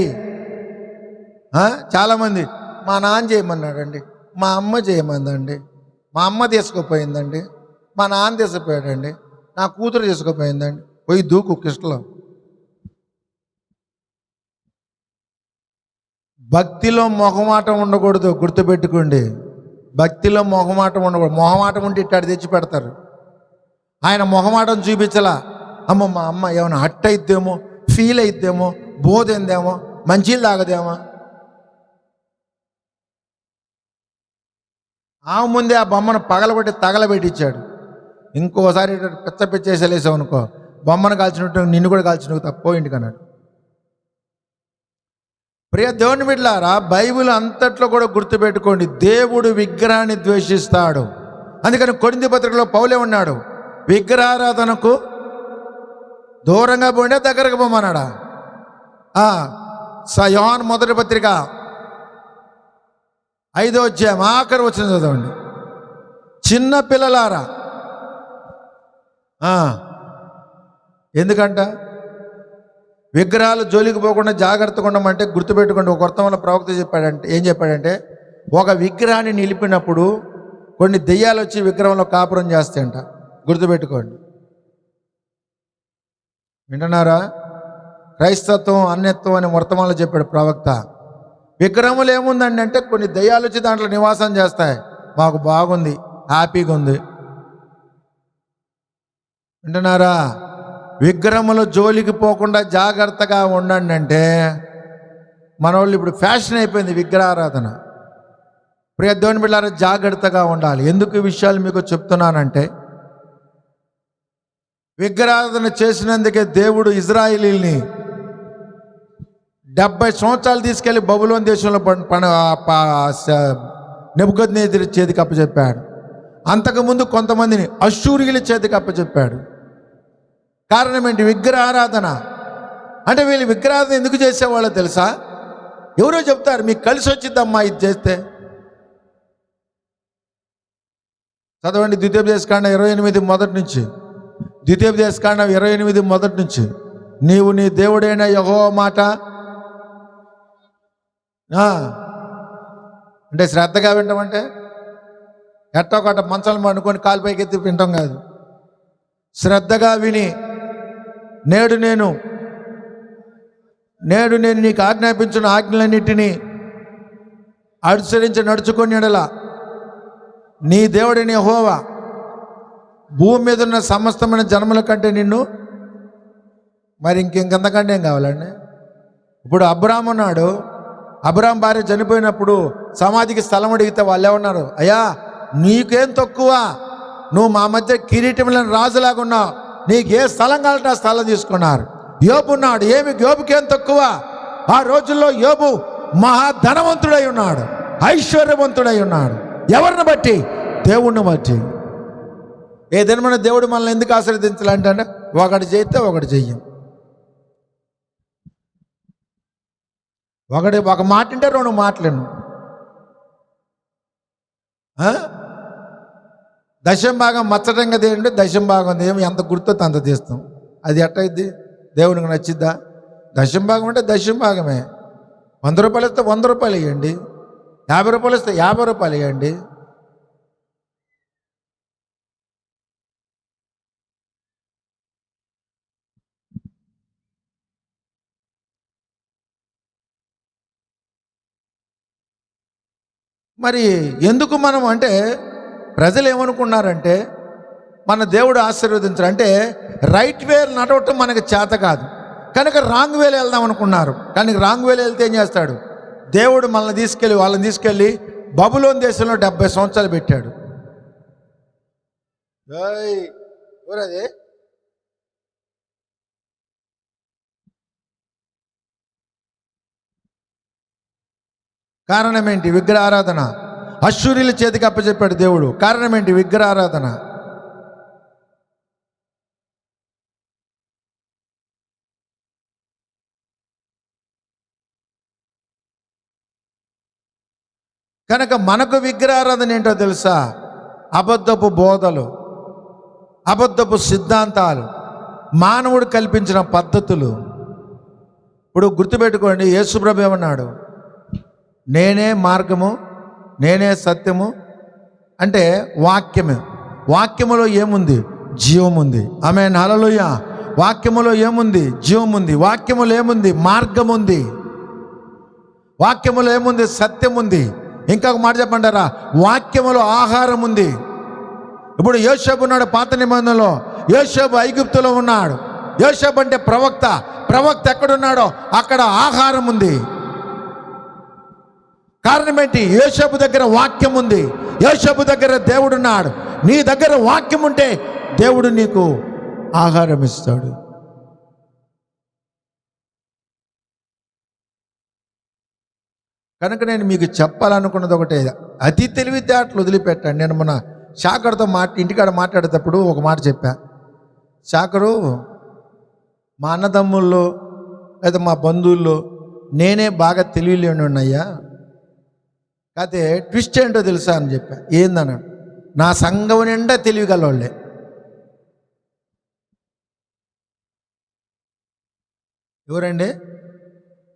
Speaker 1: చాలామంది మా నాన్న చేయమన్నాడండి, మా అమ్మ చేయమందండి, మా అమ్మ తీసుకుపోయిందండి, మా నాన్న తీసుకుపోయాడండి, నా కూతురు తీసుకుపోయిందండి. పోయి దూకు కృష్ణలో. భక్తిలో మొహమాటం ఉండకూడదు, గుర్తుపెట్టుకోండి. భక్తిలో మొహమాటం ఉండకూడదు. మొహమాటం ఉంటే ఇట్టాడు తెచ్చి పెడతారు. ఆయన మొహమాటం చూపించలా. అమ్మ మా అమ్మ ఏమైనా హట్ అయిద్దేమో, ఫీల్ అయిద్దేమో, బోధైందేమో, మంచిలు తాగదేమో. ఆమె ముందే ఆ బొమ్మను పగలగొట్టి తగలబెట్టించాడు. ఇంకోసారి పిచ్చ పిచ్చేసేసావు అనుకో, బొమ్మను కాల్చినట్టు నిన్ను కూడా కాల్చినట్టు తప్పో ఇంటికన్నాడు. ప్రియ దేవుని బిడ్డలారా, బైబిల్ అంతట్లో కూడా గుర్తుపెట్టుకోండి, దేవుడు విగ్రహాన్ని ద్వేషిస్తాడు. అందుకని కొరింథీ పత్రికలో పౌలే ఉన్నాడు, విగ్రహారాధనకు దూరంగా పోయినా దగ్గరకు పోమన్నాడా. యోహాను మొదటి పత్రిక 5వ అధ్యాయం ఆఖరి వచనం చదవండి. చిన్న పిల్లలారా, ఎందుకంట విగ్రహాలు జోలికి పోకుండా జాగ్రత్తగా ఉండమంటే గుర్తుపెట్టుకోండి. ఒక వర్తమాన ప్రవక్త చెప్పాడంటే ఏం చెప్పాడంటే, ఒక విగ్రహాన్ని నిలిపినప్పుడు కొన్ని దెయ్యాలు వచ్చి విగ్రహంలో కాపురం చేస్తాయంట. గుర్తుపెట్టుకోండి. వింటున్నారా? క్రైస్తత్వం అన్యత్వం అని వర్తమానంలో చెప్పాడు ప్రవక్త. విగ్రహములు ఏముందండి అంటే కొన్ని దెయ్యాలు వచ్చి దాంట్లో నివాసం చేస్తాయి. మాకు బాగుంది, హ్యాపీగా ఉంది. వింటున్నారా? విగ్రహముల జోలికి పోకుండా జాగ్రత్తగా ఉండండి అంటే మన వాళ్ళు ఇప్పుడు ఫ్యాషన్ అయిపోయింది విగ్రహారాధన. ప్రియ దేవుని బిడ్డలారా, జాగ్రత్తగా ఉండాలి. ఎందుకు ఈ విషయాలు మీకు చెప్తున్నానంటే, విగ్రహారాధన చేసినందుకే దేవుడు ఇజ్రాయేలీల్ని 70 సంవత్సరాలు తీసుకెళ్లి బబులోను దేశంలో నెబుకద్నెజరు చేతికి అప్పచెప్పాడు. అంతకుముందు కొంతమందిని అష్షూరీయుల చేతికి అప్పచెప్పాడు. కారణం ఏంటి? విగ్రహారాధన. అంటే వీళ్ళు విగ్రహారాధన ఎందుకు చేసేవాళ్ళో తెలుసా? ఎవరో చెప్తారు, మీకు కలిసి వచ్చిద్దమ్మా ఇది చేస్తే. చదవండి ద్వితీయోపదేశకాండం 28 మొదటి నుంచి. ద్వితీయోపదేశకాండం 28 మొదటి నుంచి. నీవు నీ దేవుడైన యెహోవా మాట అంటే శ్రద్ధగా వింటామంటే ఎట్టో ఒకట మంచాలు పండుకొని కాలుపైకి ఎత్తి వింటాం కాదు. శ్రద్ధగా విని నేడు నేను నీకు ఆజ్ఞాపించిన ఆజ్ఞలన్నిటినీ అనుసరించి నడుచుకొని ఎడలా నీ దేవుడైన యెహోవా భూమి మీద ఉన్న సమస్తమైన జన్మల కంటే నిన్ను మరి ఇంకెంతకంటే ఏం కావాలండి? ఇప్పుడు అబ్రాహాము ఉన్నాడు. అబ్రాహాం భార్య చనిపోయినప్పుడు సమాధికి స్థలం అడిగితే వాళ్ళు ఏమన్నారు? అయ్యా నీకేం తక్కువ, నువ్వు మా మధ్య కిరీటములను రాజులాగా ఉన్నావు, నీకు ఏ స్థలం కావాలంటే ఆ స్థలం తీసుకున్నారు. యోబు ఉన్నాడు, యోబుకేం తక్కువ? ఆ రోజుల్లో యోబు మహాధనవంతుడై ఉన్నాడు, ఐశ్వర్యవంతుడై ఉన్నాడు. ఎవరిని బట్టి? దేవుణ్ణి బట్టి. ఏదైనా మన దేవుడు మనల్ని ఎందుకు ఆశీర్వదించాలంటే, ఒకటి చేస్తే ఒకటి చెయ్యం. ఒక మాట అంటే 2 మాటలను. దశం భాగం మచ్చటంగా దేవుంటే దశం భాగం ఏమి ఎంత గుర్తో అంత తీస్తాం. అది ఎట్టయిద్ది? దేవునికి నచ్చిద్దా? దశం భాగం అంటే దశం భాగమే. 100 రూపాయలు ఇస్తే 100 రూపాయలు ఇవ్వండి, 50 రూపాయలు ఇస్తే 50 రూపాయలు ఇవ్వండి. మరి ఎందుకు మనం అంటే ప్రజలు ఏమనుకున్నారంటే మన దేవుడు ఆశీర్వదించారు అంటే రైట్ వే నడవటం మనకు చేత కాదు కనుక రాంగ్ వేలో వెళ్దాం అనుకున్నారు. కానీ రాంగ్ వేలో వెళ్తే ఏం చేస్తాడు? దేవుడు వాళ్ళని తీసుకెళ్ళి బబులోను దేశంలో 70 సంవత్సరాలు పెట్టాడు. ఊరది కారణం ఏంటి? విగ్రహారాధన. అష్షూరీయుల చేతికి అప్పచెప్పాడు దేవుడు. కారణం ఏంటి? విగ్రహారాధన. కనుక మనకు విగ్రహారాధన ఏంటో తెలుసా? అబద్ధపు బోధలు, అబద్ధపు సిద్ధాంతాలు, మానవుడు కల్పించిన పద్ధతులు. ఇప్పుడు గుర్తుపెట్టుకోండి, యేసుప్రభు ఏమన్నాడు? నేనే మార్గము, నేనే సత్యము. అంటే వాక్యమే. వాక్యములో ఏముంది? జీవం ఉంది. ఆమేన్, హల్లెలూయా. వాక్యములో ఏముంది? జీవం ఉంది. వాక్యములో ఏముంది? మార్గం ఉంది. వాక్యములో ఏముంది? సత్యం ఉంది. ఇంకొక మాట చెప్పంటారా, వాక్యములో ఆహారం ఉంది. ఇప్పుడు యోసేపు ఉన్నాడు పాత నిబంధనలో, యోసేపు ఐగుప్తులో ఉన్నాడు. యోసేపు అంటే ప్రవక్త. ప్రవక్త ఎక్కడున్నాడో అక్కడ ఆహారం ఉంది. కారణం ఏంటి? యోసేపు దగ్గర వాక్యం ఉంది. యోసేపు దగ్గర దేవుడు ఉన్నాడు. నీ దగ్గర వాక్యం ఉంటే దేవుడు నీకు ఆహారం ఇస్తాడు. కనుక నేను మీకు చెప్పాలనుకున్నది ఒకటే, అతి తెలివితేటలు వదిలిపెట్టండి. నేను మన శాఖర్తో ఇంటికాడ మాట్లాడేటప్పుడు ఒక మాట చెప్పా. శాఖరు మా అన్నదమ్ముల్లో లేదా మా బంధువుల్లో నేనే బాగా తెలివిలేని ఉన్నాయ్యా, కాకపోతే ట్విస్ట్ ఏంటో తెలుసా అని చెప్పా. ఏందన్నాడు, నా సంఘం నిండా తెలివిగలవాళ్ళే. ఎవరండి?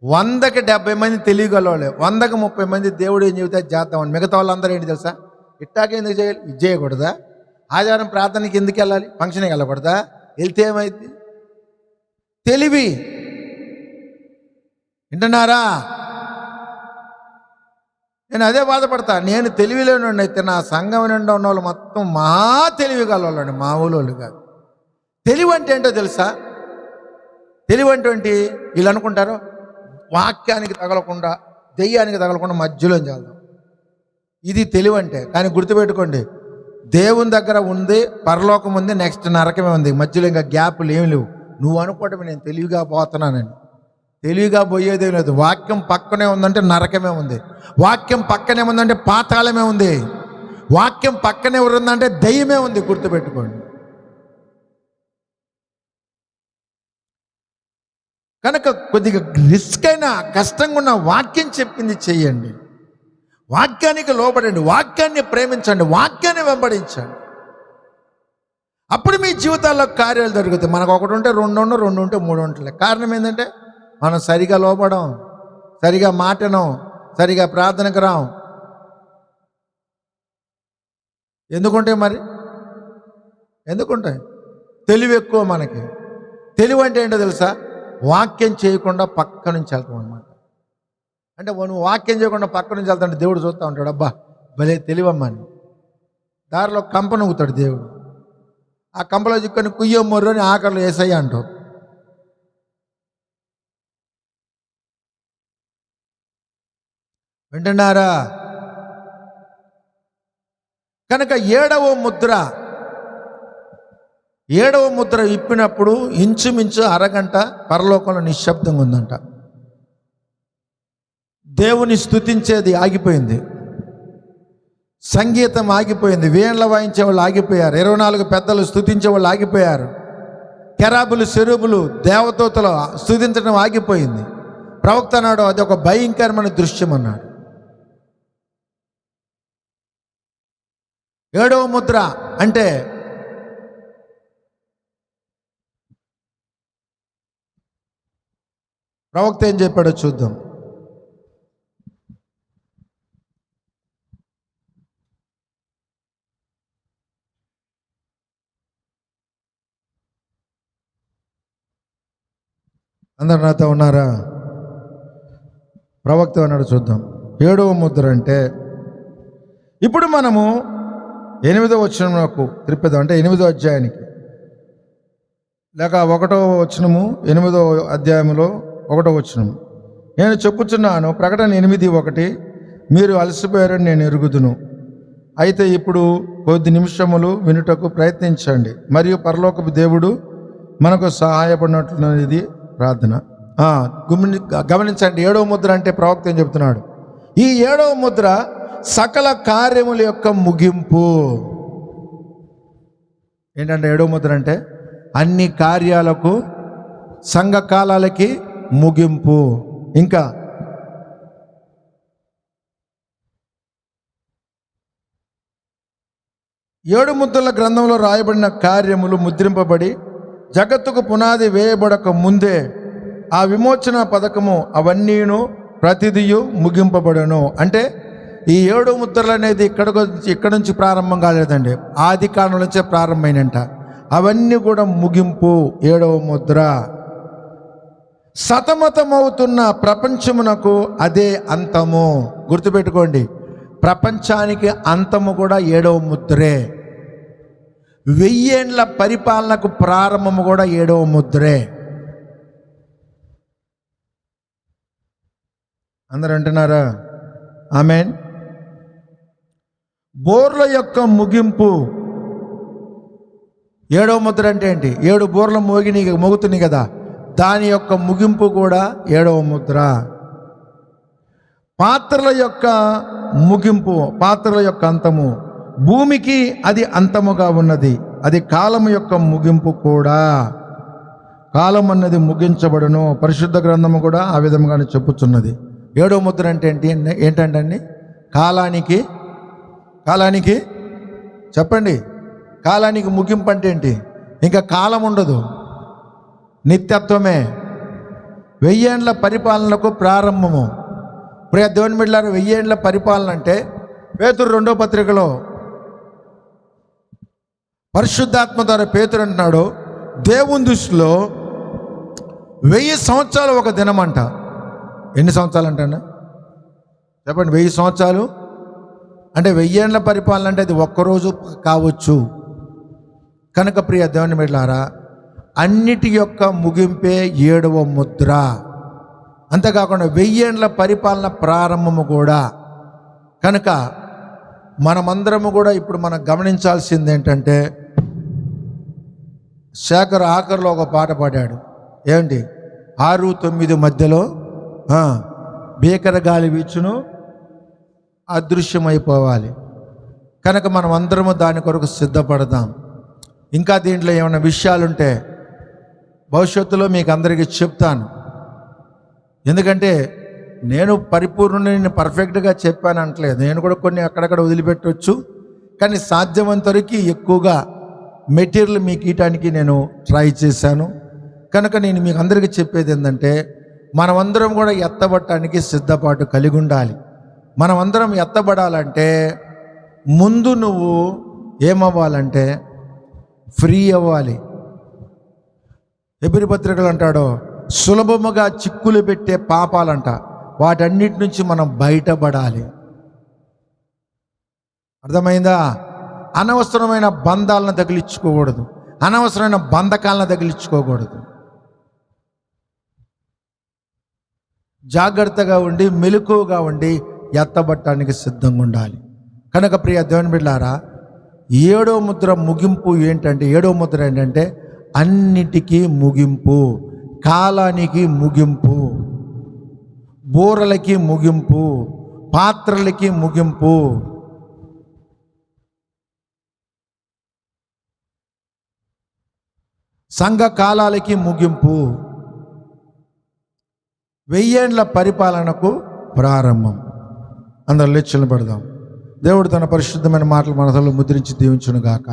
Speaker 1: 100కి 70 మంది తెలియగలవాళ్ళే, 100కి 30 మంది దేవుడు ఏం చెబితే చేద్దామని. మిగతా వాళ్ళందరూ ఏంటి తెలుసా, ఇట్టాకే ఎందుకు చేయాలి, ఇది చేయకూడదా, ఆదివారం ప్రార్థనకి ఎందుకు వెళ్ళాలి, ఫంక్షన్కి వెళ్ళకూడదా, వెళ్తే ఏమైంది? తెలివి. వింటున్నారా? నేను అదే బాధపడతా. నేను తెలివిలోనండి అయితే నా సంఘం నిండా ఉన్న వాళ్ళు మొత్తం మా తెలివి గలవాళ్ళండి, మా ఊళ్ళోళ్ళు కాదు. తెలివి అంటే ఏంటో తెలుసా? తెలివి అంటే వీళ్ళు అనుకుంటారు వాక్యానికి తగలకుండా, దెయ్యానికి తగలకుండా మధ్యలో చేద్దాం, ఇది తెలివి అంటే. కానీ గుర్తుపెట్టుకోండి, దేవుని దగ్గర ఉంది, పరలోకం ఉంది, నెక్స్ట్ నరకమే ఉంది, మధ్యలో ఇంకా గ్యాప్లు ఏమి లేవు. నువ్వు అనుకోవటం నేను తెలివిగా పోతున్నానని. తెలివిగా పోయేదేం లేదు. వాక్యం పక్కనే ఉందంటే నరకమే ఉంది, వాక్యం పక్కనే ఉందంటే పాతాళమే ఉంది, వాక్యం పక్కనే ఉందంటే దెయ్యమే ఉంది. గుర్తుపెట్టుకోండి. కనుక కొద్దిగా రిస్క్ అయినా కష్టంగా ఉన్న వాక్యం చెప్పింది చెయ్యండి, వాక్యానికి లోబడండి, వాక్యాన్ని ప్రేమించండి, వాక్యాన్ని వెంబడించండి. అప్పుడు మీ జీవితాల్లో కార్యాలు జరుగుతాయి. మనకు ఒకటి ఉంటే 2 ఉంటే 2 ఉంటే 3 ఉంటలే. కారణం ఏంటంటే మనం సరిగా లోబడం, సరిగా మాటనం, సరిగా ప్రార్థనకు రాం. ఎందుకుంటాయి మరి? ఎందుకుంటాయి? తెలివి ఎక్కువ మనకి. తెలివి అంటే ఏంటో తెలుసా? వాక్యం చేయకుండా పక్క నుంచి వెళ్తాం అన్నమాట. అంటే నువ్వు వాక్యం చేయకుండా పక్క నుంచి వెళ్తాంటే దేవుడు చూస్తూ ఉంటాడు, అబ్బా భలే తెలివమ్మని. దారిలో కంప నవ్వుతాడు దేవుడు. ఆ కంపలో చిక్కుని కుయ్యో మొర్రు అని ఆకలిలో వేసాయి అంటావు. వింటున్నారా? కనుక ఏడవ ముద్ర ఇప్పినప్పుడు ఇంచుమించు అరగంట పరలోకంలో నిశ్శబ్దంగా ఉందంట. దేవుని స్తుతించేది ఆగిపోయింది, సంగీతం ఆగిపోయింది, వీణలు వాయించే వాళ్ళు ఆగిపోయారు, 24 పెద్దలు స్తుతించే వాళ్ళు ఆగిపోయారు, కెరాబులు సెరూబులు దేవదూతలు స్తుతించడం ఆగిపోయింది. ప్రవక్త అన్నాడు అది ఒక భయంకరమైన దృశ్యం అన్నాడు. 7వ ముద్ర అంటే ప్రవక్త ఏం చెప్పాడో చూద్దాం. అందరు నాతో ఉన్నారా? ప్రవక్త అన్నాడు చూద్దాం. 7వ ముద్ర అంటే ఇప్పుడు మనము 8వ వచనంలోకి తిరిపేద్దాం. అంటే 8వ అధ్యాయానికి లేక 1వ వచనము 8వ అధ్యాయంలో 1వ వచనము. నేను చెప్పుచున్నాను, ప్రకటన 8:1, మీరు అలసిపోయారని నేను ఎరుగుదును. అయితే ఇప్పుడు కొద్ది నిమిషములు వినుటకు ప్రయత్నించండి, మరియు పరలోకపు దేవుడు మనకు సహాయపడినట్లున్నది ప్రార్థన. గమనించండి, 7వ ముద్ర అంటే ప్రవక్త ఏం చెప్తున్నాడు? ఈ 7వ ముద్ర సకల కార్యముల యొక్క ముగింపు. ఏంటంటే 7వ ముద్ర అంటే అన్ని కార్యాలకు, సంఘకాలాలకి ముగింపు. ఇంకా 7 ముద్రల గ్రంథంలో రాయబడిన కార్యములు ముద్రింపబడి జగత్తుకు పునాది వేయబడక ముందే ఆ విమోచన పథకము అవన్నీను ప్రతిదియు ముగింపబడను. అంటే ఈ 7 ముద్రలు అనేది ఇక్కడ నుంచి ప్రారంభం కాలేదండి, ఆది కాలం నుంచే ప్రారంభమైనంట. అవన్నీ కూడా ముగింపు. 7వ ముద్ర సతమతమవుతున్న ప్రపంచమునకు అదే అంతము. గుర్తుపెట్టుకోండి, ప్రపంచానికి అంతము కూడా 7వ ముద్రే. 1000 ఏండ్ల పరిపాలనకు ప్రారంభము కూడా 7వ ముద్రే. అందరూ అంటున్నారా? ఆమేన్. బోర్ల యొక్క ముగింపు 7వ ముద్ర అంటే ఏంటి? 7 బోర్ల మోగుతున్నాయి కదా, దాని యొక్క ముగింపు కూడా 7వ ముద్ర. పాత్రల యొక్క ముగింపు, పాత్రల యొక్క అంతము, భూమికి అది అంతముగా ఉన్నది, అది కాలము యొక్క ముగింపు కూడా. కాలం అన్నది ముగించబడును. పరిశుద్ధ గ్రంథము కూడా ఆ విధంగానే చెప్పుచున్నది. 7వ ముద్ర అంటే ఏంటంటే అండి, కాలానికి చెప్పండి, కాలానికి ముగింపు అంటే ఏంటి? ఇంకా కాలం ఉండదు, నిత్యత్వమే. 1000 ఏండ్ల పరిపాలనకు ప్రారంభము. ప్రియ దేవుని బిడ్డలారా, 1000 ఏండ్ల పరిపాలన అంటే పేతురు 2వ పత్రికలో పరిశుద్ధాత్మ ద్వారా పేతురు అంటున్నాడు, దేవుని దృష్టిలో 1000 సంవత్సరాలు ఒక దినం అంట. ఎన్ని సంవత్సరాలు అంటన్నా చెప్పండి? 1000 సంవత్సరాలు అంటే 1000 ఏండ్ల పరిపాలన అంటే అది ఒక్కరోజు కావచ్చు. కనుక ప్రియ దేవుని బిడ్డలారా, అన్నిటి యొక్క ముగింపే 7వ ముద్ర. అంతేకాకుండా 1000 ఏండ్ల పరిపాలన ప్రారంభము కూడా. కనుక మనమందరము కూడా ఇప్పుడు మనం గమనించాల్సింది ఏంటంటే, శేఖర్ ఆఖరిలో ఒక పాట పాడాడు. ఏమండి? 6-9 మధ్యలో భీకర గాలి వీచును, అదృశ్యమైపోవాలి. కనుక మనం అందరము దాని కొరకు సిద్ధపడదాం. ఇంకా దీంట్లో ఏమైనా విషయాలుంటే భవిష్యత్తులో మీకు అందరికీ చెప్తాను. ఎందుకంటే నేను పరిపూర్ణుని పర్ఫెక్ట్గా చెప్పాను అంటలేదు, నేను కూడా కొన్ని అక్కడక్కడ వదిలిపెట్టవచ్చు. కానీ సాధ్యమంతవరకు ఎక్కువగా మెటీరియల్ మీకు ఇవ్వటానికి నేను ట్రై చేశాను. కనుక నేను మీకు అందరికీ చెప్పేది ఏంటంటే, మనమందరం కూడా ఎత్తబడటానికి సిద్ధపాటు కలిగి ఉండాలి. మనమందరం ఎత్తబడాలంటే ముందు నువ్వు ఏమవ్వాలంటే ఫ్రీ అవ్వాలి. హెబ్రీ పత్రికలు అంటాడు, సులభముగా చిక్కులు పెట్టే పాపాలంట, వాటన్నిటి నుంచి మనం బయటపడాలి. అర్థమైందా? అనవసరమైన బంధాలను తగిలించుకోకూడదు, అనవసరమైన బంధకాలను తగిలించుకోకూడదు. జాగ్రత్తగా ఉండి మెలకువగా ఉండి ఎత్తబట్టడానికి సిద్ధంగా ఉండాలి. కనుక ప్రియ దేవుని బిడ్డలారా, 7వ ముద్ర ముగింపు ఏంటంటే, 7వ ముద్ర ఏంటంటే అన్నిటికీ ముగింపు, కాలానికి ముగింపు, బోరలకి ముగింపు, పాత్రలకి ముగింపు. సంఘ కాలాలకి ముగింపు, 1000 ఏండ్ల పరిపాలనకు ప్రారంభం. అందరూ లేచి నిలబడదాం. దేవుడు తన పరిశుద్ధమైన మాటలు మనసులో ముద్రించి దీవించును గాక.